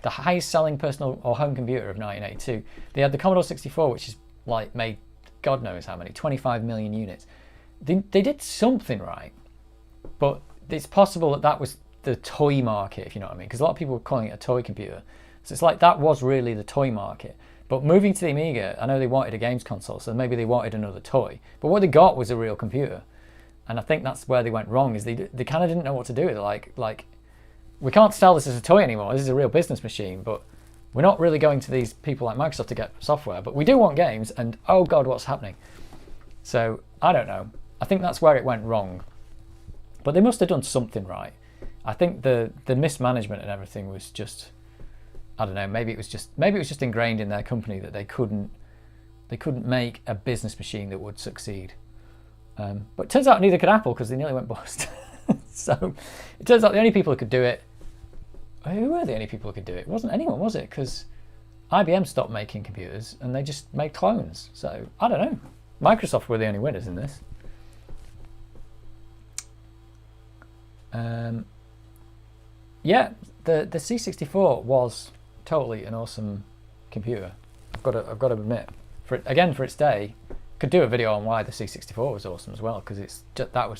the highest selling personal or home computer of 1982. They had the Commodore 64, which is like made God knows how many, 25 million units. They did something right, but it's possible that was the toy market, if you know what I mean, because a lot of people were calling it a toy computer. So it's like that was really the toy market. But moving to the Amiga, I know they wanted a games console, so maybe they wanted another toy. But what they got was a real computer. And I think that's where they went wrong, is they kind of didn't know what to do with it. Like, we can't sell this as a toy anymore. This is a real business machine, but we're not really going to these people like Microsoft to get software, but we do want games, and oh God, what's happening? So, I don't know. I think that's where it went wrong. But they must have done something right. I think the mismanagement and everything was just, I don't know, maybe it was just ingrained in their company that they couldn't make a business machine that would succeed. But it turns out neither could Apple because they nearly went bust. So it turns out the only people who could do it, who were the only people who could do it? It wasn't anyone, was it? Because IBM stopped making computers and they just made clones. So I don't know. Microsoft were the only winners in this. Yeah, the C64 was totally an awesome computer. I've got to admit, for its day, could do a video on why the C64 was awesome as well, because that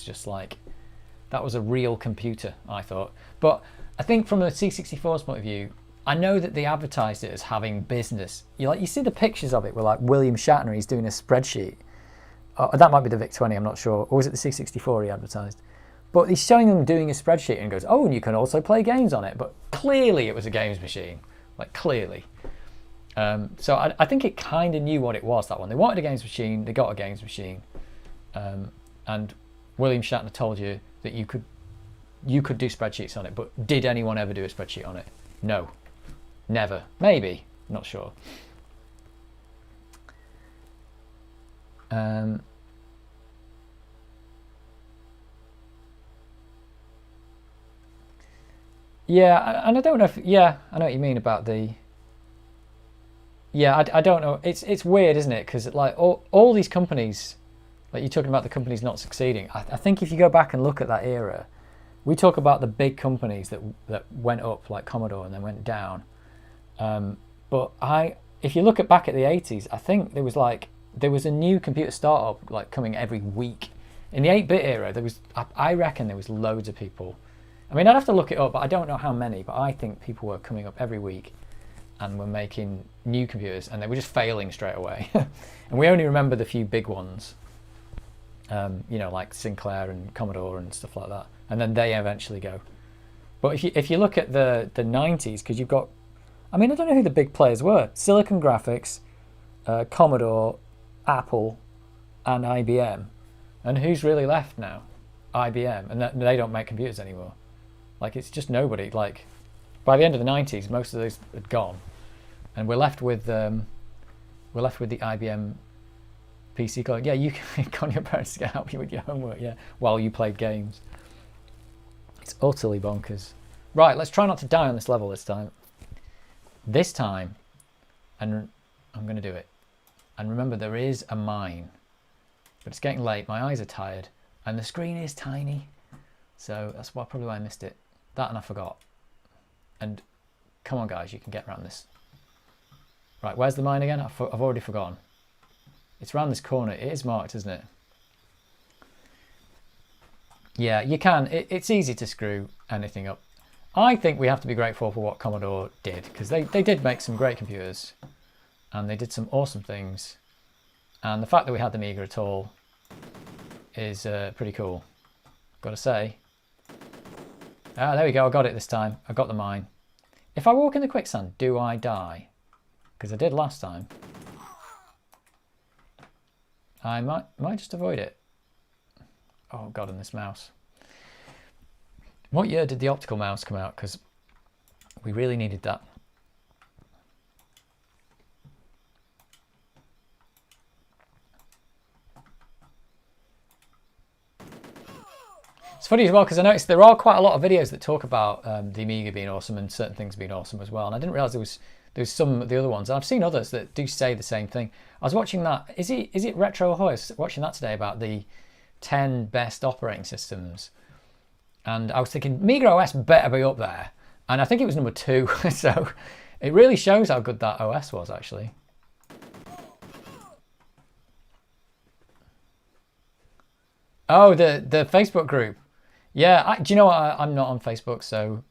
was a real computer, I thought. But I think from the C64's point of view, I know that they advertised it as having business. You see the pictures of it where like William Shatner, he's doing a spreadsheet. That might be the VIC-20, I'm not sure. Or was it the C64 he advertised? But he's showing them doing a spreadsheet and goes, oh, and you can also play games on it. But clearly it was a games machine, like clearly. So I think it kind of knew what it was, that one. They wanted a games machine, they got a games machine. And William Shatner told you that you could do spreadsheets on it, but did anyone ever do a spreadsheet on it? No, never. Maybe, not sure. Yeah, and I don't know if, yeah, I know what you mean about the, yeah, I don't know. It's weird, isn't it? Because like all these companies, like you're talking about the companies not succeeding. I think if you go back and look at that era, we talk about the big companies that went up, like Commodore, and then went down. But if you look back at the 80s, I think there was a new computer startup like coming every week. In the 8-bit era, I reckon there was loads of people. I mean, I'd have to look it up, but I don't know how many. But I think people were coming up every week and were making new computers, and they were just failing straight away. And we only remember the few big ones, like Sinclair and Commodore and stuff like that. And then they eventually go. But if you look at the 90s, because you've got, I mean, I don't know who the big players were. Silicon Graphics, Commodore, Apple, and IBM. And who's really left now? IBM. And they don't make computers anymore. Like, it's just nobody. Like, by the end of the 90s, most of those had gone. And we're left with the IBM PC going, yeah, you can con your parents to help you with your homework, yeah, while you played games. It's utterly bonkers. Right, let's try not to die on this level this time. And I'm going to do it. And remember, there is a mine. But it's getting late, my eyes are tired, and the screen is tiny. So that's probably why I missed it. That and I forgot. And come on, guys, you can get around this. Right, where's the mine again? I've already forgotten. It's around this corner. It is marked, isn't it? Yeah, you can. It's easy to screw anything up. I think we have to be grateful for what Commodore did, because they did make some great computers, and they did some awesome things. And the fact that we had the Amiga at all is pretty cool. Gotta say. Ah, there we go. I got it this time. I got the mine. If I walk in the quicksand, do I die? Because I did last time. I might just avoid it. Oh god, and this mouse. What year did the optical mouse come out? Because we really needed that. It's funny as well because I noticed there are quite a lot of videos that talk about the Amiga being awesome and certain things being awesome as well. And I didn't realise there was some of the other ones. And I've seen others that do say the same thing. I was watching that. Is it Retro Ahoy? I was watching that today about the 10 best operating systems. And I was thinking Amiga OS better be up there. And I think it was number 2. So it really shows how good that OS was actually. Oh, the Facebook group. Yeah, do you know what? I'm not on Facebook, so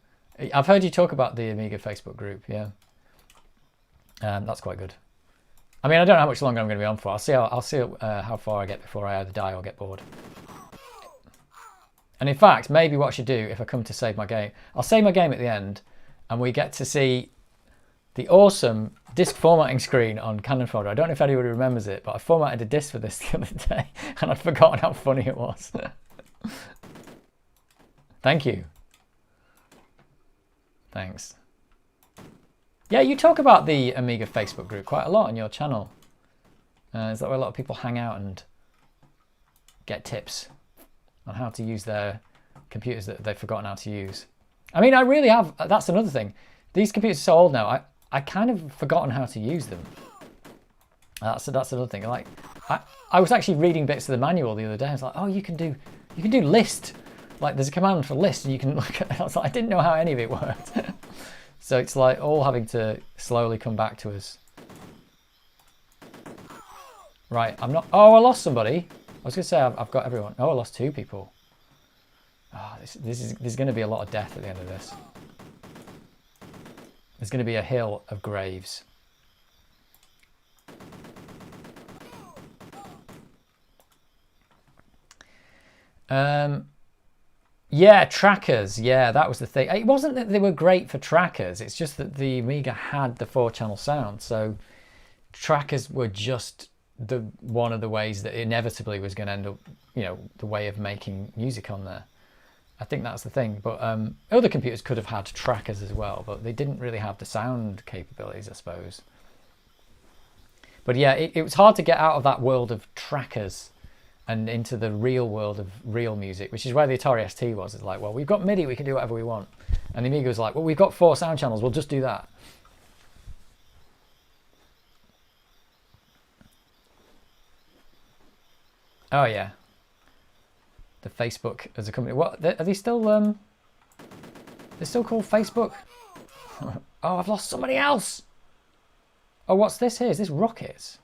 I've heard you talk about the Amiga Facebook group. Yeah, that's quite good. I mean, I don't know how much longer I'm going to be on for. I'll see how far I get before I either die or get bored. And in fact, maybe what I should do if I come to save my game, I'll save my game at the end, and we get to see the awesome disk formatting screen on Cannon Fodder. I don't know if anybody remembers it, but I formatted a disk for this the other day, and I'd forgotten how funny it was. Thank you. Thanks. Yeah, you talk about the Amiga Facebook group quite a lot on your channel. Is that where a lot of people hang out and get tips on how to use their computers that they've forgotten how to use? I mean, I really have. That's another thing. These computers are so old now. I kind of forgotten how to use them. That's another thing. Like, I was actually reading bits of the manual the other day. I was like, oh, you can do list. Like, there's a command for list, and you can look at. I was like, I didn't know how any of it worked. So it's like all having to slowly come back to us. Right, I'm not. Oh, I lost somebody. I was gonna say I've got everyone. Oh, I lost 2 people. Oh, there's going to be a lot of death at the end of this. There's going to be a hill of graves. Yeah, trackers. Yeah, that was the thing. It wasn't that they were great for trackers. It's just that the Amiga had the 4-channel sound. So trackers were just one of the ways that inevitably was going to end up, the way of making music on there. I think that's the thing. But other computers could have had trackers as well, but they didn't really have the sound capabilities, I suppose. But yeah, it was hard to get out of that world of trackers and into the real world of real music, which is where the Atari ST was. It's like, well, we've got MIDI, we can do whatever we want. And the Amiga was like, well, we've got 4 sound channels, we'll just do that. Oh yeah, the Facebook as a company. What are they still? They're still called Facebook. Oh, I've lost somebody else. Oh, what's this here? Is this rockets?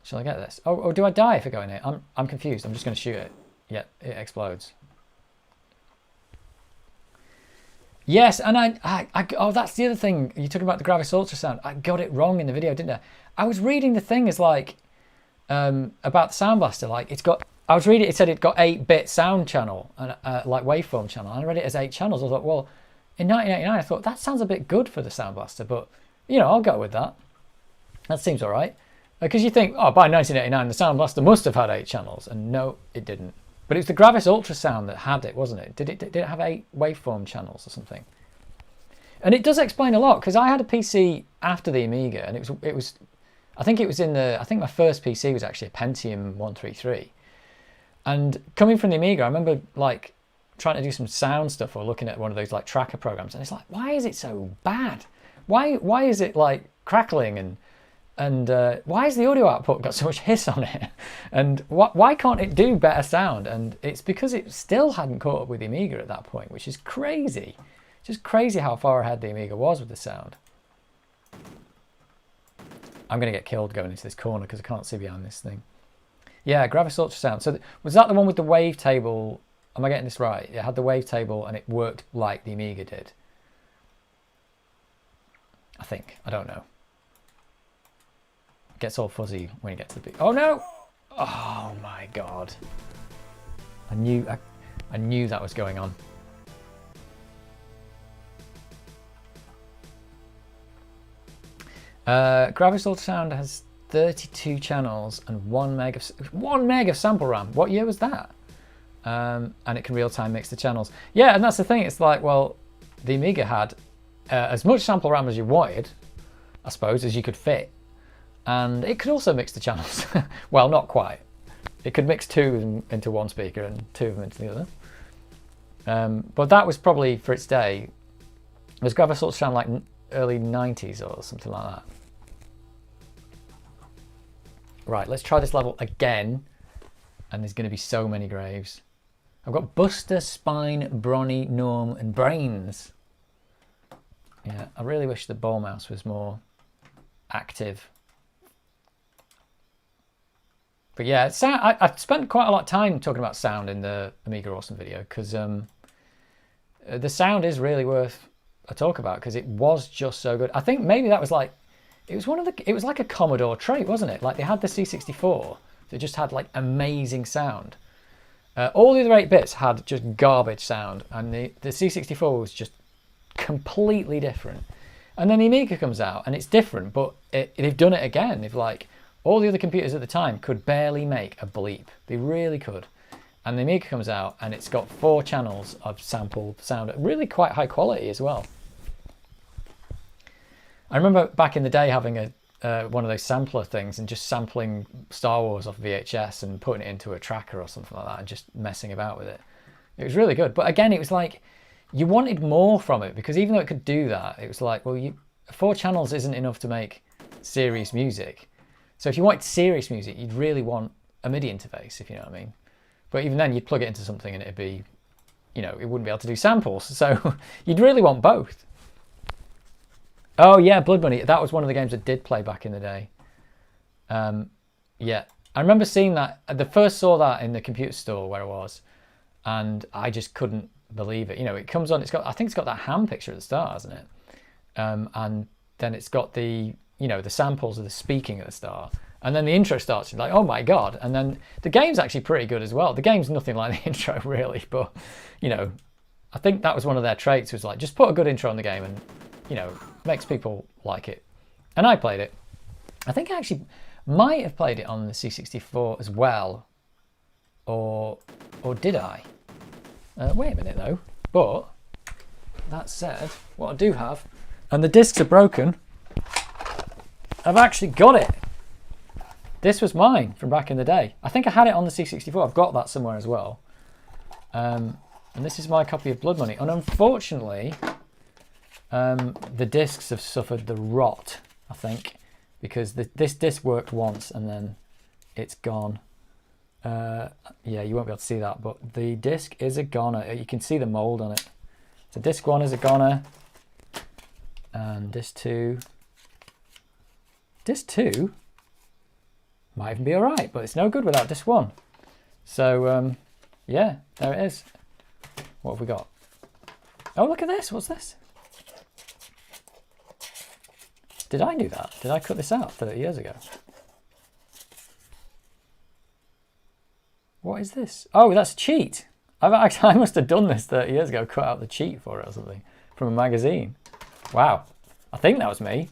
Shall I get this? Oh, do I die if I go in here? I'm confused. I'm just going to shoot it. Yeah, it explodes. Yes, and oh, that's the other thing. You're talking about the Gravis ultrasound. I got it wrong in the video, didn't I? I was reading the thing as like about the Sound Blaster. Like I was reading it said it got 8-bit sound channel and like waveform channel. And I read it as 8 channels. I thought, well, in 1989, I thought that sounds a bit good for the Sound Blaster, but I'll go with that. That seems all right. Because you think, oh, by 1989, the Sound Blaster must have had 8 channels. And no, it didn't. But it was the Gravis ultrasound that had it, wasn't it? Did it have 8 waveform channels or something? And it does explain a lot, because I had a PC after the Amiga, and it was I think my first PC was actually a Pentium 133. And coming from the Amiga, I remember like trying to do some sound stuff or looking at one of those like tracker programs, and it's like, why is it so bad? Why is it like crackling and why has the audio output got so much hiss on it? And why can't it do better sound? And it's because it still hadn't caught up with the Amiga at that point, which is crazy. Just crazy how far ahead the Amiga was with the sound. I'm going to get killed going into this corner because I can't see behind this thing. Yeah, Gravis ultrasound. So was that the one with the wavetable? Am I getting this right? It had the wavetable and it worked like the Amiga did. I think. I don't know. It gets all fuzzy when you get to the big... Oh no! Oh my god. I knew that was going on. Graphics Ultrasound has 32 channels and 1 meg of sample RAM. What year was that? And it can real-time mix the channels. Yeah, and that's the thing. It's like, well, the Amiga had as much sample RAM as you wanted, I suppose, as you could fit. And it could also mix the channels. Well, not quite. It could mix 2 of them into one speaker and 2 of them into the other. But that was probably, for its day, it was Graphics Ultrasound like early 90s or something like that. Right, let's try this level again. And there's going to be so many graves. I've got Buster, Spine, Bronny, Norm, and Brains. Yeah, I really wish the ball mouse was more active. But yeah, I've spent quite a lot of time talking about sound in the Amiga Awesome video because the sound is really worth a talk about because it was just so good. I think maybe that was like, it was like a Commodore trait, wasn't it? Like they had the C64 that just had like amazing sound. All the other 8-bits had just garbage sound, and the C64 was just completely different. And then the Amiga comes out and it's different, but they've done it again. They've like, all the other computers at the time could barely make a bleep. They really could. And the Amiga comes out and it's got 4 channels of sampled sound, really quite high quality as well. I remember back in the day having one of those sampler things and just sampling Star Wars off VHS and putting it into a tracker or something like that and just messing about with it. It was really good. But again, it was like, you wanted more from it because even though it could do that, it was like, well, 4 channels isn't enough to make serious music. So if you wanted serious music, you'd really want a MIDI interface, if you know what I mean. But even then, you'd plug it into something and it'd be, you know, it wouldn't be able to do samples. So you'd really want both. Oh yeah, Blood Money. That was one of the games I did play back in the day. Yeah, I remember seeing that. I first saw that in the computer store where I was, and I just couldn't believe it. You know, it comes on. I think it's got that ham picture at the start, hasn't it? And then it's got the, you know, the samples of the speaking at the start, and then the intro starts. You're like, oh my god! And then the game's actually pretty good as well. The game's nothing like the intro really, but you know, I think that was one of their traits. Was like, just put a good intro on the game and, you know, makes people like it. And I played it. I think I actually might have played it on the C64 as well. Or did I? Wait a minute though. But that said, what I do have, and the discs are broken, I've actually got it. This was mine from back in the day. I think I had it on the C64. I've got that somewhere as well. And this is my copy of Blood Money. And unfortunately, the discs have suffered the rot, I think, because this disc worked once and then it's gone. Yeah, you won't be able to see that, but the disc is a goner. You can see the mold on it. So disc 1 is a goner, and disc 2 might even be all right, but it's no good without disc 1. So yeah, there it is. What have we got? Oh, look at this. What's this? Did I do that? Did I cut this out 30 years ago? What is this? Oh, that's a cheat. I must have done this 30 years ago, cut out the cheat for it or something from a magazine. Wow. I think that was me.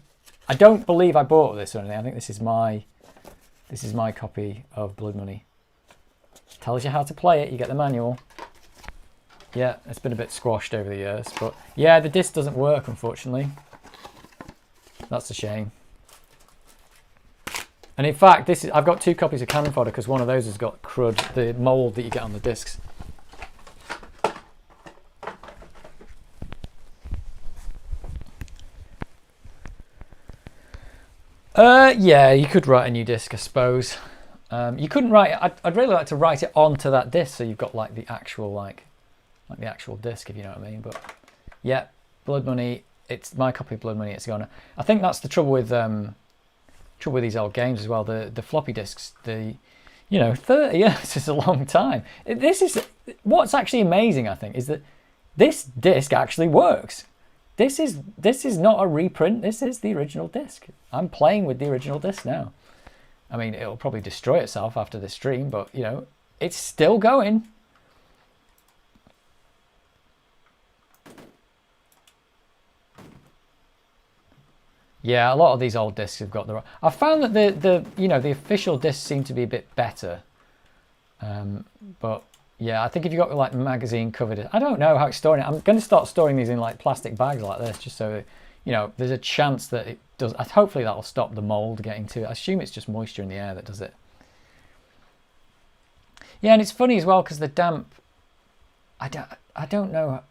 I don't believe I bought this or anything. I think this is my copy of Blood Money. Tells you how to play it. You get the manual. Yeah, it's been a bit squashed over the years, but yeah, the disc doesn't work, unfortunately. That's a shame. And in fact, I've got 2 copies of Cannon Fodder because one of those has got crud, the mold that you get on the discs. Yeah, you could write a new disc, I suppose. You couldn't write it. I'd really like to write it onto that disc so you've got like the actual the actual disc, if you know what I mean. But yeah, Blood Money. It's my copy of Blood Money. It's gone. I think that's the trouble with these old games as well. The floppy disks. 30 years is a long time. This is what's actually amazing. I think is that this disc actually works. This is not a reprint. This is the original disc. I'm playing with the original disc now. I mean, it'll probably destroy itself after this stream, but, you know, it's still going. Yeah, a lot of these old discs have got the... I found that the official discs seem to be a bit better. But yeah, I think if you've got like magazine covered, I don't know how it's storing it. I'm going to start storing these in like plastic bags like this, just so that, you know, there's a chance that it does. Hopefully that'll stop the mold getting to it. I assume it's just moisture in the air that does it. Yeah, and it's funny as well because the damp, I don't know,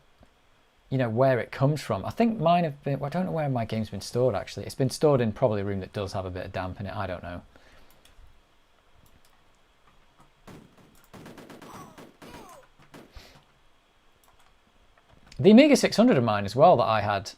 you know, where it comes from. I think mine have been, well, I don't know where my game's been stored actually. It's been stored in probably a room that does have a bit of damp in it. I don't know. The Amiga 600 of mine as well that I had,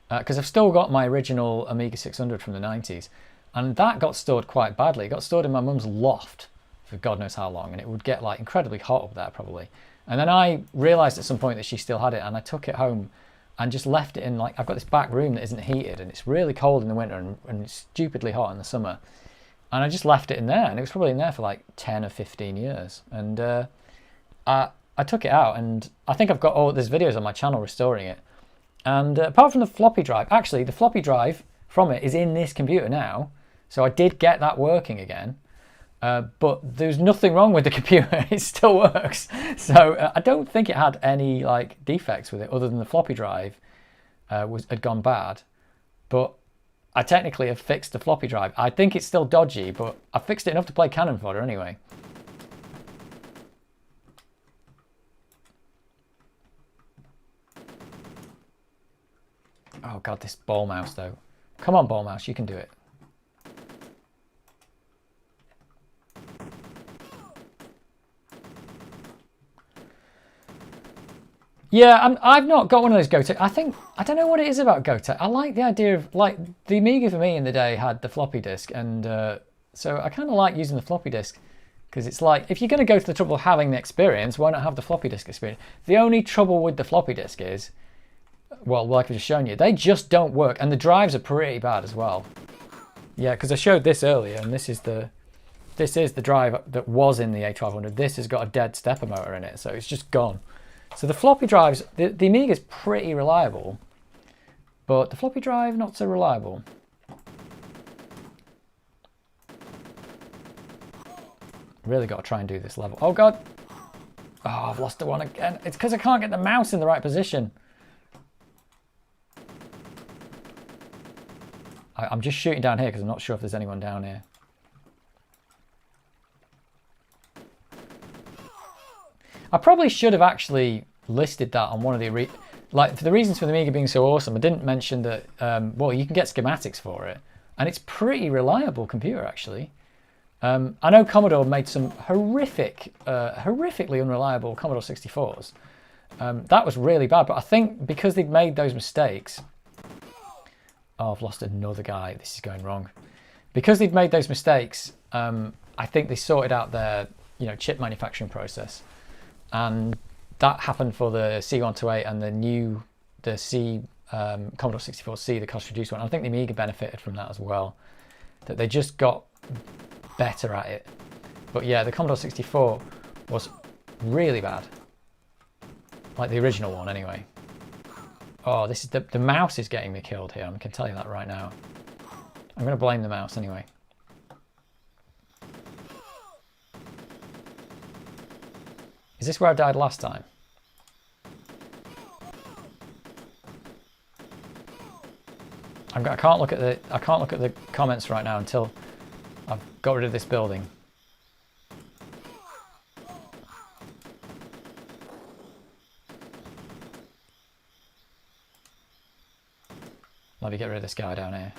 because I've still got my original Amiga 600 from the 90s, and that got stored quite badly. It got stored in my mum's loft for God knows how long, and it would get like incredibly hot up there probably. And then I realised at some point that she still had it, and I took it home and just left it in, like, I've got this back room that isn't heated, and it's really cold in the winter and it's stupidly hot in the summer. And I just left it in there, and it was probably in there for like 10 or 15 years. And I took it out, and I think I've got there's videos on my channel restoring it. And apart from the floppy drive, actually the floppy drive from it is in this computer now. So I did get that working again. But there's nothing wrong with the computer. It still works. So I don't think it had any like defects with it other than the floppy drive had gone bad. But I technically have fixed the floppy drive. I think it's still dodgy, but I fixed it enough to play Cannon Fodder anyway. Oh God, this ball mouse though. Come on, ball mouse, you can do it. Yeah, I've not got one of those Gotek. I don't know what it is about Gotek. I like the idea of, like, the Amiga for me in the day had the floppy disk, and so I kind of like using the floppy disk because it's like, if you're going to go to the trouble of having the experience, why not have the floppy disk experience? The only trouble with the floppy disk is, well, like I've just shown you, they just don't work, and the drives are pretty bad as well. Yeah, because I showed this earlier, and this is the drive that was in the A1200. This has got a dead stepper motor in it, so it's just gone. So the floppy drives, the Amiga is pretty reliable, but the floppy drive not so reliable. Really got to try and do this level. Oh God! Oh, I've lost the one again. It's because I can't get the mouse in the right position. I'm just shooting down here because I'm not sure if there's anyone down here. I probably should have actually listed that on one of the for the reasons for the Amiga being so awesome. I didn't mention that. Well, you can get schematics for it, and it's pretty reliable computer actually. I know Commodore made some horrifically unreliable Commodore 64s. That was really bad, but I think because they'd made those mistakes. Oh, I've lost another guy. This is going wrong. Because they'd made those mistakes, I think they sorted out their chip manufacturing process. And that happened for the C128 and the Commodore 64C, the cost reduced one. I think the Amiga benefited from that as well, that they just got better at it. But yeah, the Commodore 64 was really bad, like the original one anyway. Oh, this is the mouse is getting me killed here. I can tell you that right now. I'm going to blame the mouse anyway. Is this where I died last time? I can't look at the comments right now until I've got rid of this building. Let me get rid of this guy down here.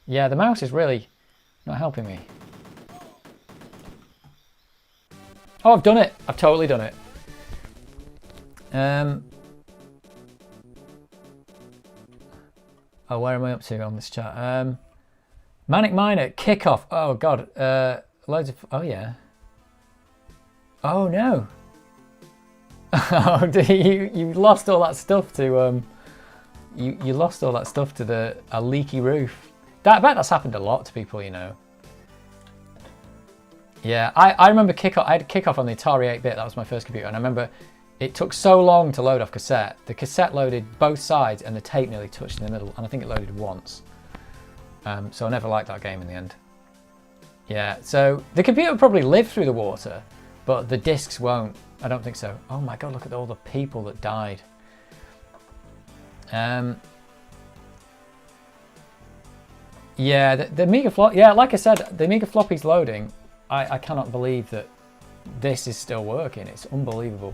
Yeah, the mouse is really not helping me. Oh, I've done it. I've totally done it. Oh, where am I up to on this chat? Manic Miner, kickoff. Oh God, loads of. Oh yeah. Oh no. Oh, you lost all that stuff to you lost all that stuff to a leaky roof. I bet that's happened a lot to people, you know. Yeah, I remember Kickoff. I had Kickoff on the Atari 8-bit. That was my first computer, and I remember it took so long to load off cassette. The cassette loaded both sides, and the tape nearly touched in the middle, and I think it loaded once. So I never liked that game in the end. Yeah, so the computer would probably live through the water, but the discs won't. I don't think so. Oh my god, look at all the people that died. Yeah, the Amiga flop. Yeah, like I said, the Amiga floppy's loading. I cannot believe that this is still working. It's unbelievable.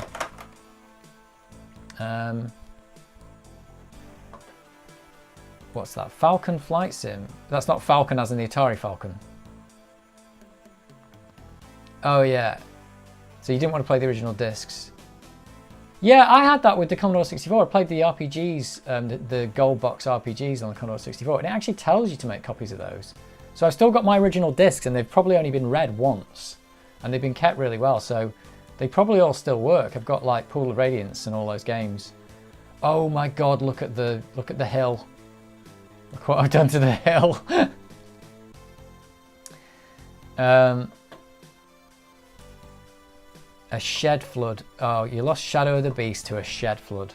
What's that? Falcon Flight Sim. That's not Falcon as in the Atari Falcon. Oh yeah. So you didn't want to play the original discs. Yeah, I had that with the Commodore 64. I played the RPGs, the gold box RPGs on the Commodore 64, and it actually tells you to make copies of those. So I've still got my original discs, and they've probably only been read once, and they've been kept really well, so they probably all still work. I've got like Pool of Radiance and all those games. Oh my god, look at the hill. Look what I've done to the hill. A shed flood. Oh, you lost Shadow of the Beast to a shed flood.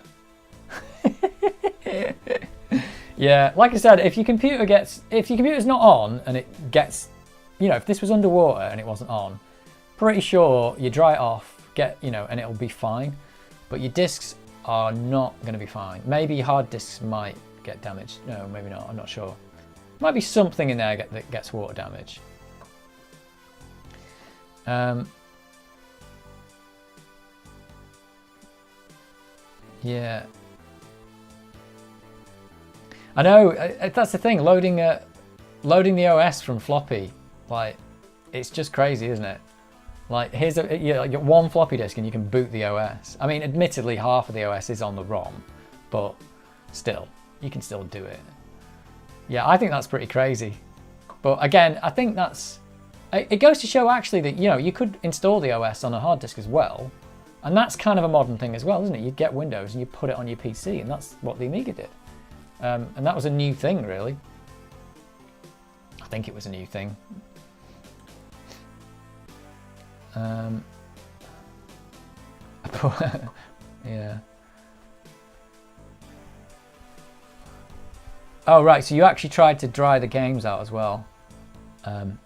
Yeah, like I said, if your computer's not on and it gets, you know, if this was underwater and it wasn't on, pretty sure you dry it off, and it'll be fine. But your discs are not going to be fine. Maybe your hard disks might get damaged. No, maybe not. I'm not sure. Might be something in there that gets water damage. Yeah. I know, that's the thing, loading the OS from floppy, like, it's just crazy, isn't it? Like, here's you get one floppy disk and you can boot the OS. I mean, admittedly, half of the OS is on the ROM, but still, you can still do it. Yeah, I think that's pretty crazy. But again, I think it goes to show actually that, you could install the OS on a hard disk as well. And that's kind of a modern thing as well, isn't it? You get Windows and you put it on your PC, and that's what the Amiga did. And that was a new thing, really. I think it was a new thing. Yeah. Oh, right, so you actually tried to dry the games out as well.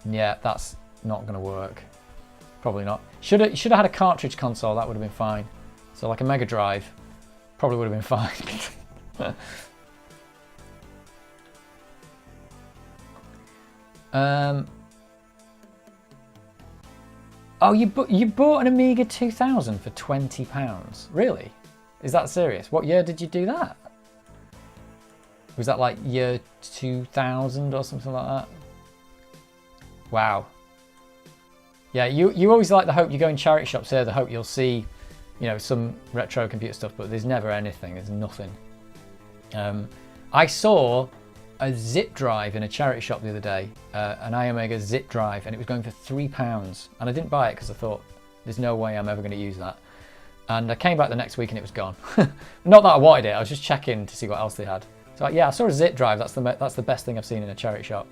Yeah, that's not going to work. Probably not. Should have had a cartridge console, that would have been fine. So like a Mega Drive, probably would have been fine. Oh, you bought an Amiga 2000 for £20? Really? Is that serious? What year did you do that? Was that like year 2000 or something like that? Wow. Yeah, you always like the hope, you go in charity shops here, the hope you'll see, some retro computer stuff, but there's never anything, there's nothing. I saw a zip drive in a charity shop the other day, an iOmega zip drive, and it was going for £3. And I didn't buy it because I thought, there's no way I'm ever going to use that. And I came back the next week and it was gone. Not that I wanted it, I was just checking to see what else they had. So yeah, I saw a zip drive, that's the best thing I've seen in a charity shop.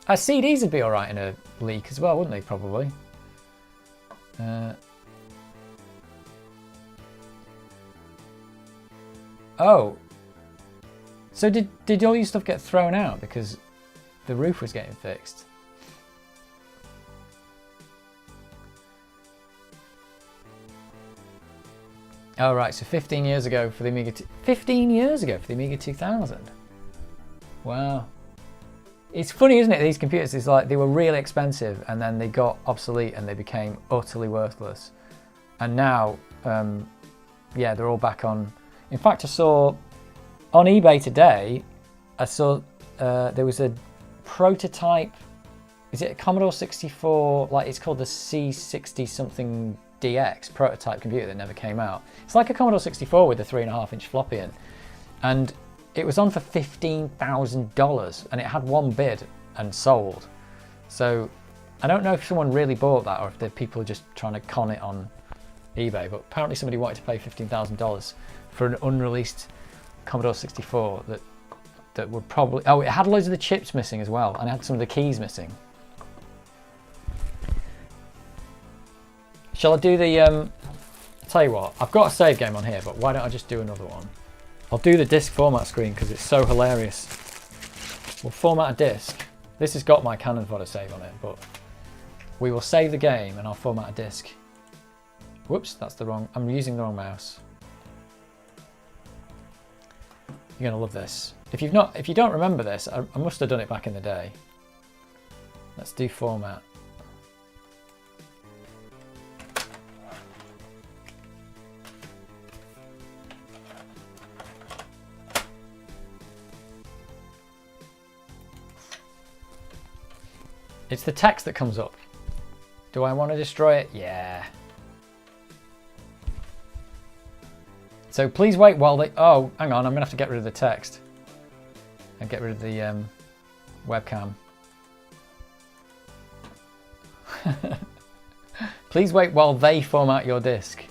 CDs would be alright in a leak as well, wouldn't they, probably? Oh. So did all your stuff get thrown out because the roof was getting fixed? Oh, right, so 15 years ago for the Amiga... 15 years ago for the Amiga 2000? Wow. It's funny, isn't it? These computers, it's like they were really expensive and then they got obsolete and they became utterly worthless. And now, yeah, they're all back on. In fact, I saw on eBay today, I saw there was a prototype. Is it a Commodore 64? Like it's called the C60 something DX prototype computer that never came out. It's like a Commodore 64 with a 3.5-inch floppy in, and it was on for $15,000 and it had one bid and sold. So I don't know if someone really bought that or if the people are just trying to con it on eBay, but apparently somebody wanted to pay $15,000 for an unreleased Commodore 64 that that would probably... Oh, it had loads of the chips missing as well, and it had some of the keys missing. Shall I do the... tell you what, I've got a save game on here, but why don't I just do another one? I'll do the disc format screen because it's so hilarious. We'll format a disc. This has got my Cannon Fodder save on it, but we will save the game and I'll format a disc. Whoops, that's the wrong... I'm using the wrong mouse. You're gonna love this. If you don't remember this, I must have done it back in the day. Let's do format. It's the text that comes up. Do I want to destroy it? Yeah. So please wait while they... Oh, hang on, I'm going to have to get rid of the text. And get rid of the webcam. Please wait while they format your disk.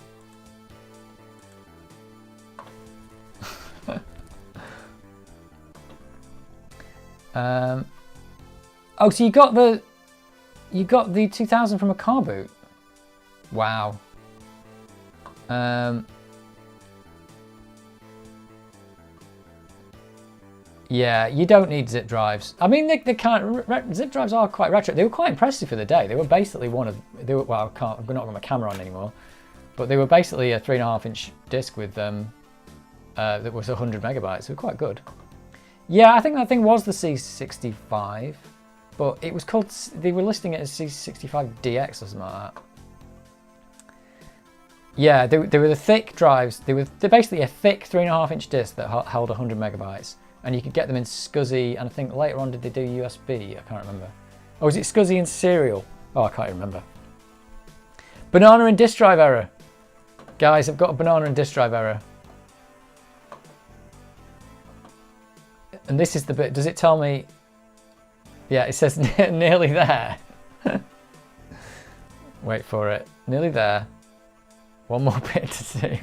Oh, so you got the 2000 from a car boot? Wow. Yeah, you don't need zip drives. I mean, they can't. Zip drives are quite retro. They were quite impressive for the day. They were basically one of. They were, well, I've not got my camera on anymore, but they were basically a 3.5-inch disc with that was 100 megabytes. They were quite good. Yeah, I think that thing was the C65, but it was called. They were listing it as C65DX or something like that. Yeah, they were the thick drives. They're basically a thick 3.5-inch disc that held 100 megabytes. And you could get them in SCSI, and I think later on did they do USB? I can't remember. Oh, was it SCSI and serial? Oh, I can't remember. Banana and disk drive error. Guys, I've got a banana and disk drive error. And this is the bit, does it tell me? Yeah, it says nearly there. Wait for it. Nearly there. One more bit to do.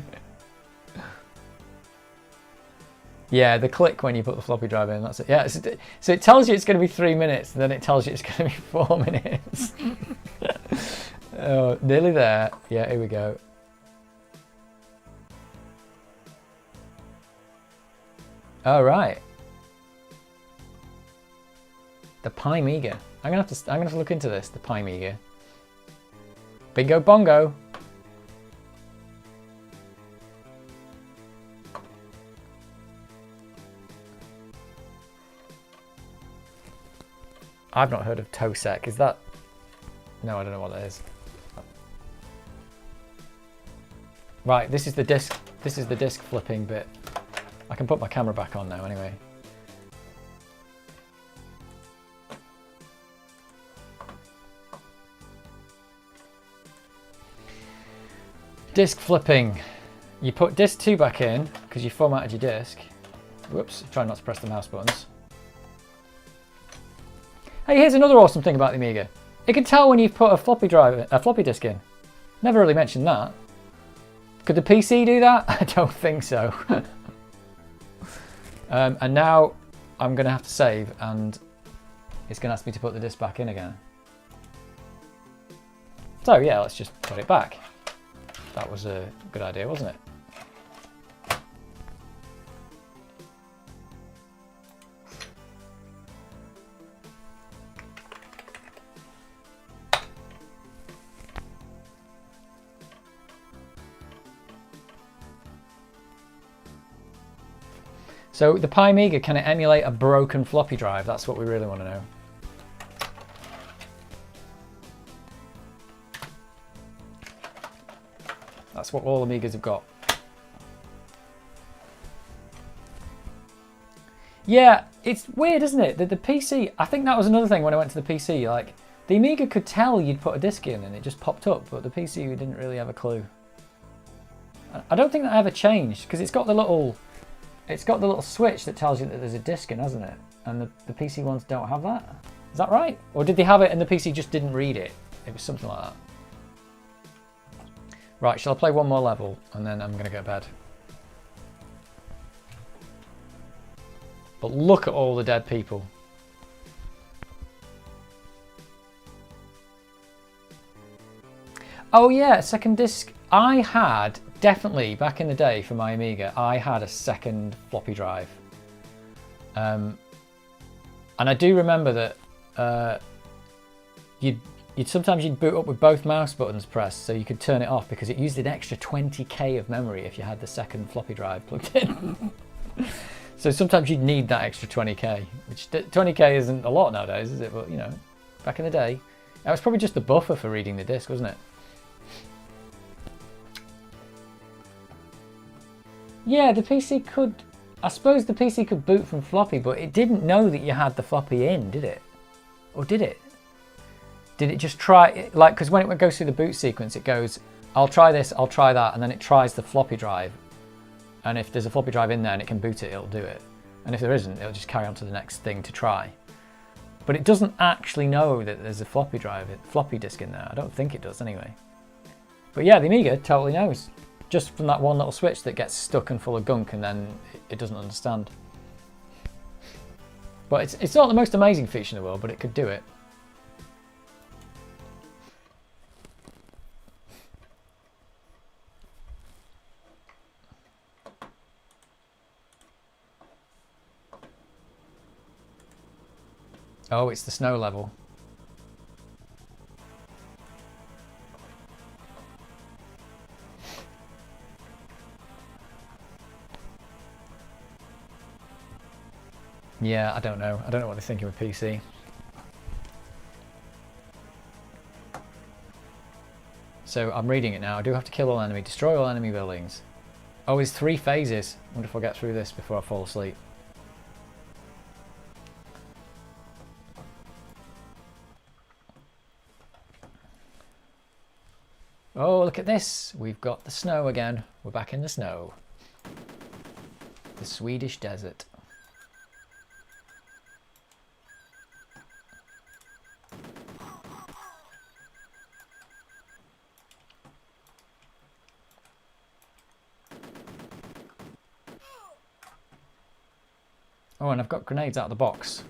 Yeah, the click when you put the floppy drive in, that's it. Yeah, so it tells you it's going to be 3 minutes, and then it tells you it's going to be 4 minutes. Oh, nearly there. Yeah, here we go. All right. The Amiga. I'm gonna have to look into this. The Amiga. Bingo bongo. I've not heard of TOSEC. Is that? No, I don't know what that is. Right, this is the disc. This is the disc flipping bit. I can put my camera back on now anyway. Disc flipping. You put disc 2 back in because you formatted your disc. Whoops, try not to press the mouse buttons. Hey, here's another awesome thing about the Amiga. It can tell when you've put a floppy disk in. Never really mentioned that. Could the PC do that? I don't think so. And now I'm going to have to save, and it's going to ask me to put the disc back in again. So yeah, let's just put it back. That was a good idea, wasn't it? So the Amiga, can it emulate a broken floppy drive? That's what we really want to know. That's what all Amigas have got. Yeah, it's weird, isn't it? The PC, I think that was another thing when I went to the PC, like, the Amiga could tell you'd put a disc in and it just popped up, but the PC didn't really have a clue. I don't think that ever changed, because it's got the little switch that tells you that there's a disc in, hasn't it? And the PC ones don't have that? Is that right? Or did they have it and the PC just didn't read it? It was something like that. Right, shall I play one more level and then I'm going to go to bed? But look at all the dead people. Oh yeah, second disc. I had, definitely, back in the day for my Amiga, I had a second floppy drive. And I do remember that sometimes you'd boot up with both mouse buttons pressed, so you could turn it off because it used an extra 20k of memory if you had the second floppy drive plugged in. So sometimes you'd need that extra 20k, which 20k isn't a lot nowadays, is it? But you know, back in the day, that was probably just the buffer for reading the disc, wasn't it? Yeah, the PC could, I suppose the PC could boot from floppy, but it didn't know that you had the floppy in, did it? Or did it? Did it just try, like, because when it goes through the boot sequence, it goes, I'll try this, I'll try that, and then it tries the floppy drive. And if there's a floppy drive in there and it can boot it, it'll do it. And if there isn't, it'll just carry on to the next thing to try. But it doesn't actually know that there's a floppy disk in there. I don't think it does anyway. But yeah, the Amiga totally knows. Just from that one little switch that gets stuck and full of gunk and then it doesn't understand. But it's not the most amazing feature in the world, but it could do it. Oh, it's the snow level. Yeah, I don't know. I don't know what they're thinking with PC. So I'm reading it now. I do have to kill all enemy, destroy all enemy buildings. Oh, it's 3 phases. I wonder if I'll get through this before I fall asleep. Oh, look at this. We've got the snow again. We're back in the snow. The Swedish desert. Oh, and I've got grenades out of the box.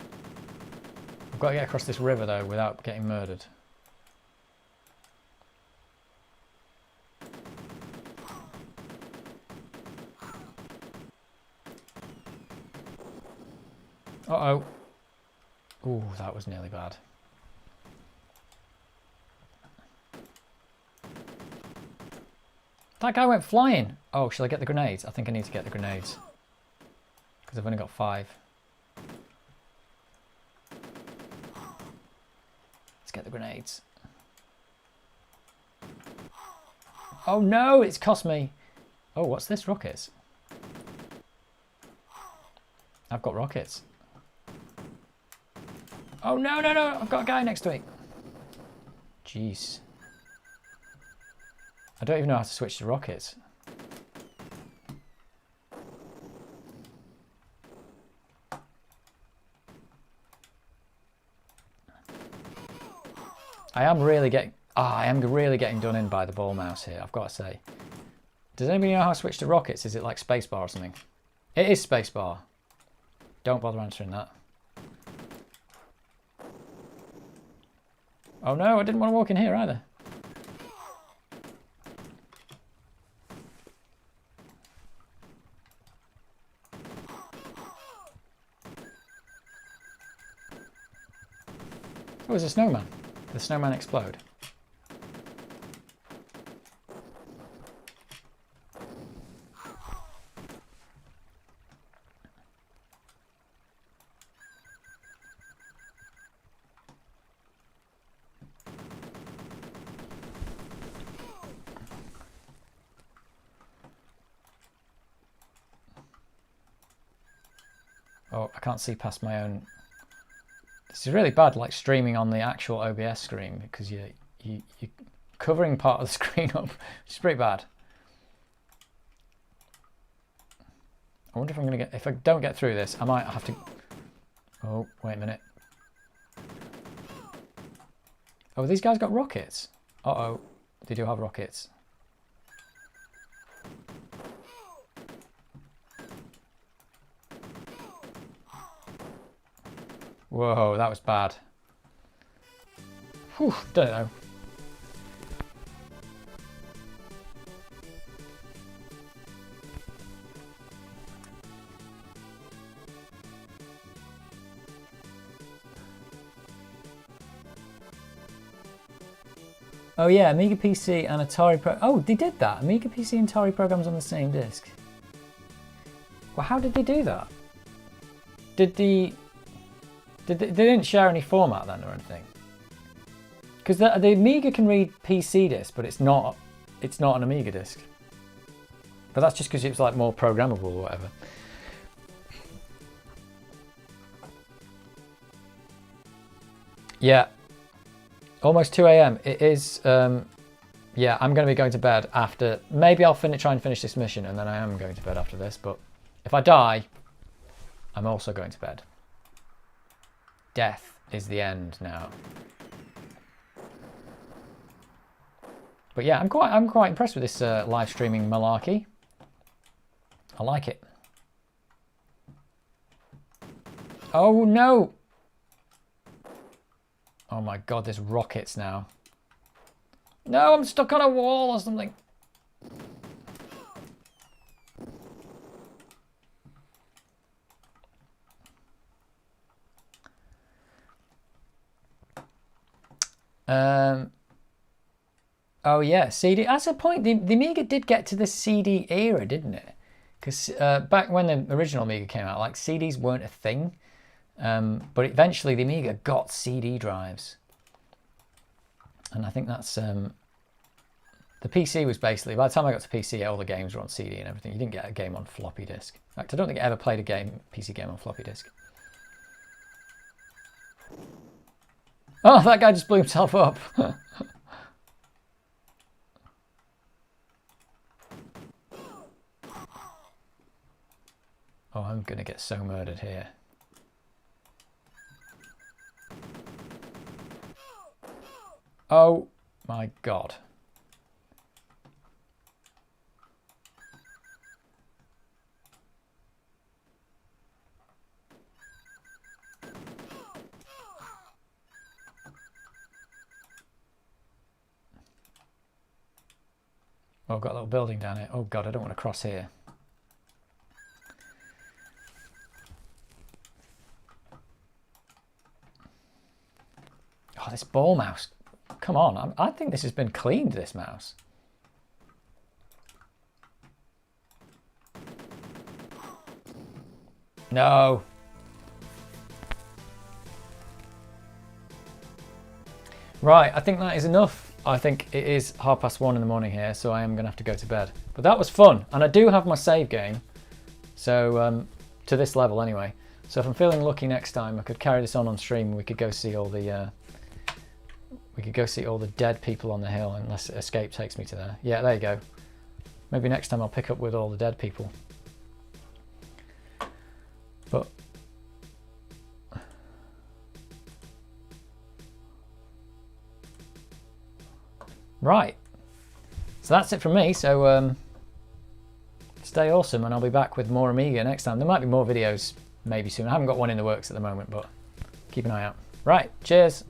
I've got to get across this river though without getting murdered. Uh-oh. Ooh, that was nearly bad. That guy went flying. Oh, shall I get the grenades? I think I need to get the grenades. Because I've only got 5. Let's get the grenades. Oh no, it's cost me. Oh, what's this? Rockets. I've got rockets. Oh no, no, no, I've got a guy next to me. Jeez. I don't even know how to switch to rockets. I am really getting done in by the ball mouse here, I've got to say. Does anybody know how to switch to rockets? Is it like spacebar or something? It is spacebar. Don't bother answering that. Oh no, I didn't want to walk in here either. Oh, there's a snowman. Did the snowman explode? Oh, I can't see past my own. This is really bad, like streaming on the actual OBS screen, because you're covering part of the screen up, which is pretty bad. I wonder if I'm going to get, if I don't get through this, I might have to, oh, wait a minute. Oh, these guys got rockets. Uh-oh, they do have rockets. Whoa, that was bad. Whew, don't know. Oh yeah, Amiga PC and Atari Pro. Oh, they did that. Amiga PC and Atari programs on the same disk. Well, how did they do that? They didn't share any format then or anything? Because the Amiga can read PC disk, but it's not an Amiga disk. But that's just because it's like more programmable or whatever. Yeah. Almost 2 AM. It is, yeah, I'm going to be going to bed after. Maybe I'll try and finish this mission and then I am going to bed after this. But if I die, I'm also going to bed. Death is the end now. But yeah, I'm quite impressed with this live streaming malarkey. I like it. Oh no! Oh my god, there's rockets now. No, I'm stuck on a wall or something. Oh yeah, CD. That's a point. The Amiga did get to the CD era, didn't it? Because back when the original Amiga came out, like CDs weren't a thing. But eventually the Amiga got CD drives. And I think that's... the PC was basically... By the time I got to PC, all the games were on CD and everything. You didn't get a game on floppy disk. In fact, I don't think I ever played a PC game on floppy disk. Oh, that guy just blew himself up. Oh, I'm going to get so murdered here. Oh my god. Oh, I've got a little building down here. Oh god, I don't want to cross here. Oh, this ball mouse. Come on, I think this has been cleaned, this mouse. No. Right, I think that is enough. I think it is 1:30 in the morning here, so I am going to have to go to bed. But that was fun, and I do have my save game. So, to this level anyway. So if I'm feeling lucky next time, I could carry this on stream and we could go see all the... We could go see all the dead people on the hill unless escape takes me to there. Yeah, there you go. Maybe next time I'll pick up with all the dead people. But... Right. So that's it from me. So stay awesome and I'll be back with more Amiga next time. There might be more videos maybe soon. I haven't got one in the works at the moment, but keep an eye out. Right. Cheers.